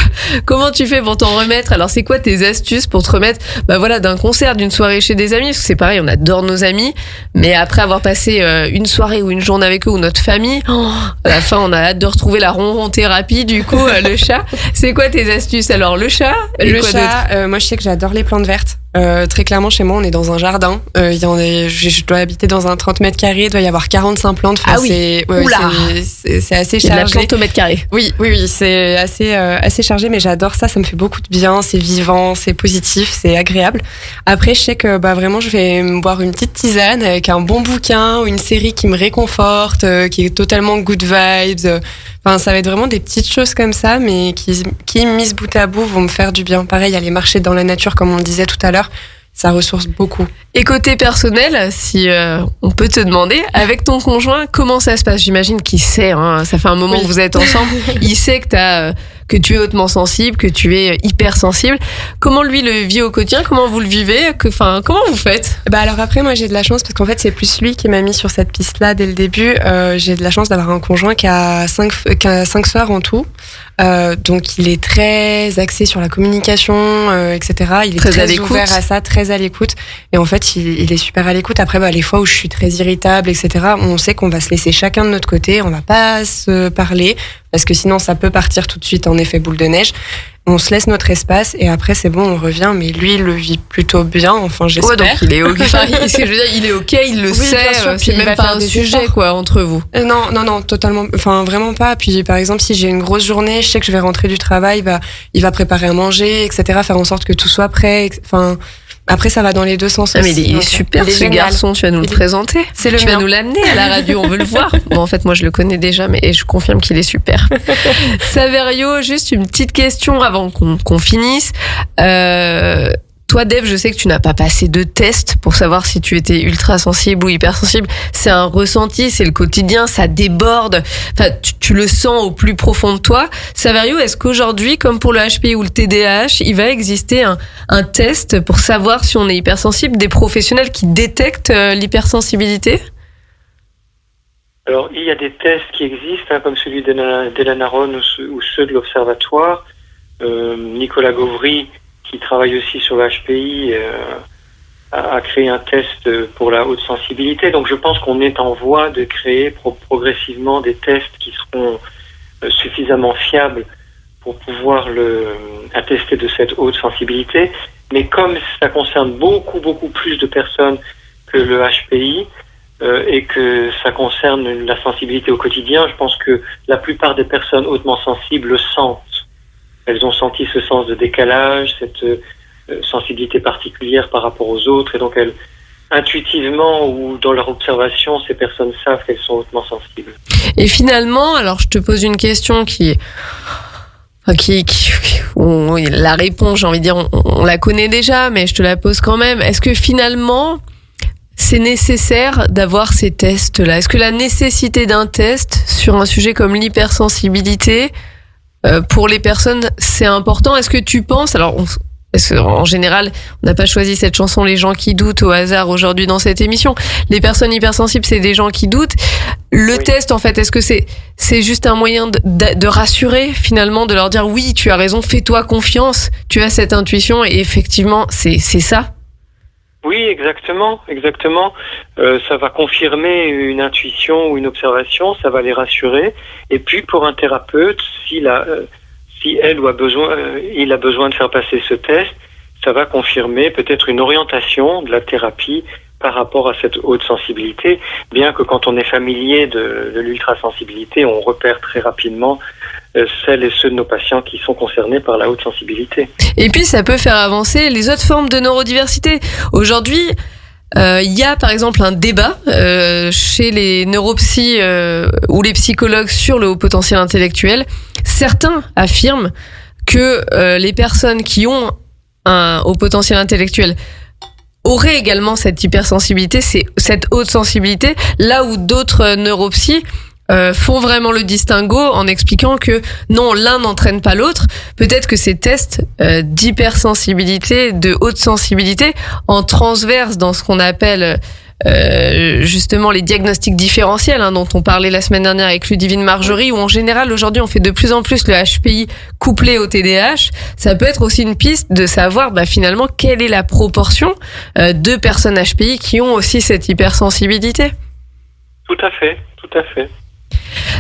comment tu fais pour t'en remettre? Alors, c'est quoi tes astuces pour te remettre, d'un concert, d'une soirée chez des amis? Parce que c'est pareil, on adore nos amis, mais après avoir passé une soirée ou une journée avec eux ou notre famille, à la fin, on a hâte de retrouver la ronron thérapie, du coup, le chat. C'est quoi tes astuces? Alors, le chat? Moi, je sais que j'adore les plantes vertes. Très clairement, chez moi, on est dans un jardin. Je dois habiter dans un 30 mètres carrés. Il doit y avoir 45 plantes. Enfin, c'est assez chargé. La plante au mètre carré. Oui, c'est assez chargé, mais j'adore ça. Ça me fait beaucoup de bien. C'est vivant, c'est positif, c'est agréable. Après, je sais que vraiment, je vais me boire une petite tisane avec un bon bouquin ou une série qui me réconforte, qui est totalement good vibes. Enfin, ça va être vraiment des petites choses comme ça, mais qui mises bout à bout, vont me faire du bien. Pareil, aller marcher dans la nature, comme on le disait tout à l'heure, ça ressource beaucoup. Et côté personnel, si on peut te demander, avec ton conjoint, comment ça se passe? J'imagine qu'il sait, ça fait un moment que vous êtes ensemble, il sait que tu es hautement sensible, que tu es hypersensible. Comment lui le vit au quotidien? Comment vous le vivez? Comment vous faites? Alors après, moi j'ai de la chance parce qu'en fait c'est plus lui qui m'a mis sur cette piste-là dès le début. J'ai de la chance d'avoir un conjoint qui a 5 soirs en tout. Donc il est très axé sur la communication, etc. Il est très ouvert à ça, très à l'écoute. Et en fait, il est super à l'écoute. Après, les fois où je suis très irritable, etc., on sait qu'on va se laisser chacun de notre côté. On va pas se parler parce que sinon ça peut partir tout de suite en effet boule de neige. On se laisse notre espace et après c'est bon, on revient. Mais lui, il le vit plutôt bien. Enfin, j'espère. Ouais, donc il est ok. Il est ok, il le sait. C'est même pas un sujet entre vous. Non, totalement. Enfin, vraiment pas. Puis par exemple, si j'ai une grosse journée, je sais que je vais rentrer du travail, il va préparer à manger, etc. Faire en sorte que tout soit prêt. Enfin. Après, ça va dans les deux sens. Mais il est super, ce garçon. Tu vas nous le présenter. Tu vas nous l'amener à la radio. On veut le voir. Bon, en fait, moi, je le connais déjà, mais je confirme qu'il est super. Saverio, juste une petite question avant qu'on finisse. Toi, toi, Dave, je sais que tu n'as pas passé de test pour savoir si tu étais ultra sensible ou hypersensible. C'est un ressenti, c'est le quotidien, ça déborde. Enfin, tu le sens au plus profond de toi. Saverio, est-ce qu'aujourd'hui, comme pour le HPI ou le TDAH, il va exister un test pour savoir si on est hypersensible, des professionnels qui détectent l'hypersensibilité? Alors, il y a des tests qui existent, comme celui d'Hélène Aron ou ceux de l'Observatoire. Nicolas Gauvry, qui travaille aussi sur le HPI, a créé un test pour la haute sensibilité. Donc, je pense qu'on est en voie de créer progressivement des tests qui seront suffisamment fiables pour pouvoir attester de cette haute sensibilité. Mais comme ça concerne beaucoup plus de personnes que le HPI, et que ça concerne la sensibilité au quotidien, je pense que la plupart des personnes hautement sensibles le sentent. Elles ont senti ce sens de décalage, cette sensibilité particulière par rapport aux autres, et donc intuitivement ou dans leur observation, ces personnes savent qu'elles sont hautement sensibles. Et finalement, alors je te pose une question la réponse, j'ai envie de dire, on la connaît déjà, mais je te la pose quand même. Est-ce que finalement, c'est nécessaire d'avoir ces tests-là? Est-ce que la nécessité d'un test sur un sujet comme l'hypersensibilité, pour les personnes, c'est important? Est-ce que tu penses, en général, on n'a pas choisi cette chanson Les gens qui doutent au hasard aujourd'hui dans cette émission. Les personnes hypersensibles, c'est des gens qui doutent. Le test, en fait, est-ce que c'est juste un moyen de rassurer, finalement, de leur dire oui, tu as raison, fais-toi confiance, tu as cette intuition, et effectivement, c'est ça? Oui, exactement. Ça va confirmer une intuition ou une observation, ça va les rassurer. Et puis pour un thérapeute, il a besoin de faire passer ce test, ça va confirmer peut-être une orientation de la thérapie par rapport à cette haute sensibilité, bien que quand on est familier de l'ultrasensibilité, on repère très rapidement celles et ceux de nos patients qui sont concernés par la haute sensibilité. Et puis ça peut faire avancer les autres formes de neurodiversité. Aujourd'hui, il y a par exemple un débat chez les neuropsys ou les psychologues sur le haut potentiel intellectuel. Certains affirment que les personnes qui ont un haut potentiel intellectuel auraient également cette hypersensibilité, cette haute sensibilité, là où d'autres neuropsys font vraiment le distinguo en expliquant que non, l'un n'entraîne pas l'autre. Peut-être que ces tests d'hypersensibilité, de haute sensibilité, en transverse dans ce qu'on appelle justement les diagnostics différentiels, dont on parlait la semaine dernière avec Ludivine Marjorie, où en général aujourd'hui on fait de plus en plus le HPI couplé au TDAH, ça peut être aussi une piste de savoir finalement quelle est la proportion de personnes HPI qui ont aussi cette hypersensibilité. Tout à fait.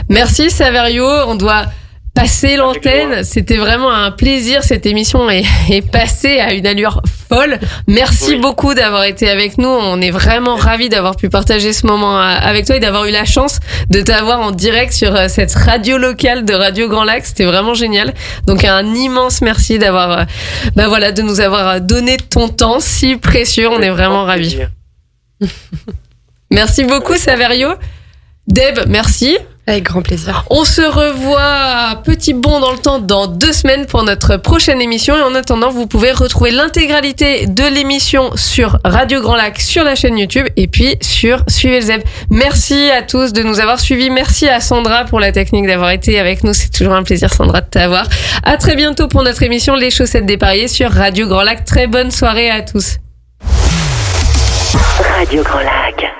Merci Saverio, on doit passer l'antenne. C'était vraiment un plaisir, cette émission est passée à une allure folle. Merci beaucoup d'avoir été avec nous, on est vraiment ravis d'avoir pu partager ce moment avec toi et d'avoir eu la chance de t'avoir en direct sur cette radio locale de Radio Grand Lac, c'était vraiment génial. Donc un immense merci d'avoir de nous avoir donné ton temps si précieux, on est vraiment ravis. Merci beaucoup Saverio. Deb, merci. Avec grand plaisir. On se revoit petit bond dans le temps dans 2 semaines pour notre prochaine émission. Et en attendant, vous pouvez retrouver l'intégralité de l'émission sur Radio Grand Lac, sur la chaîne YouTube et puis sur Suivez le Zeb. Merci à tous de nous avoir suivis. Merci à Sandra pour la technique d'avoir été avec nous. C'est toujours un plaisir, Sandra, de t'avoir. À très bientôt pour notre émission Les Chaussettes dépareillées sur Radio Grand Lac. Très bonne soirée à tous. Radio Grand Lac.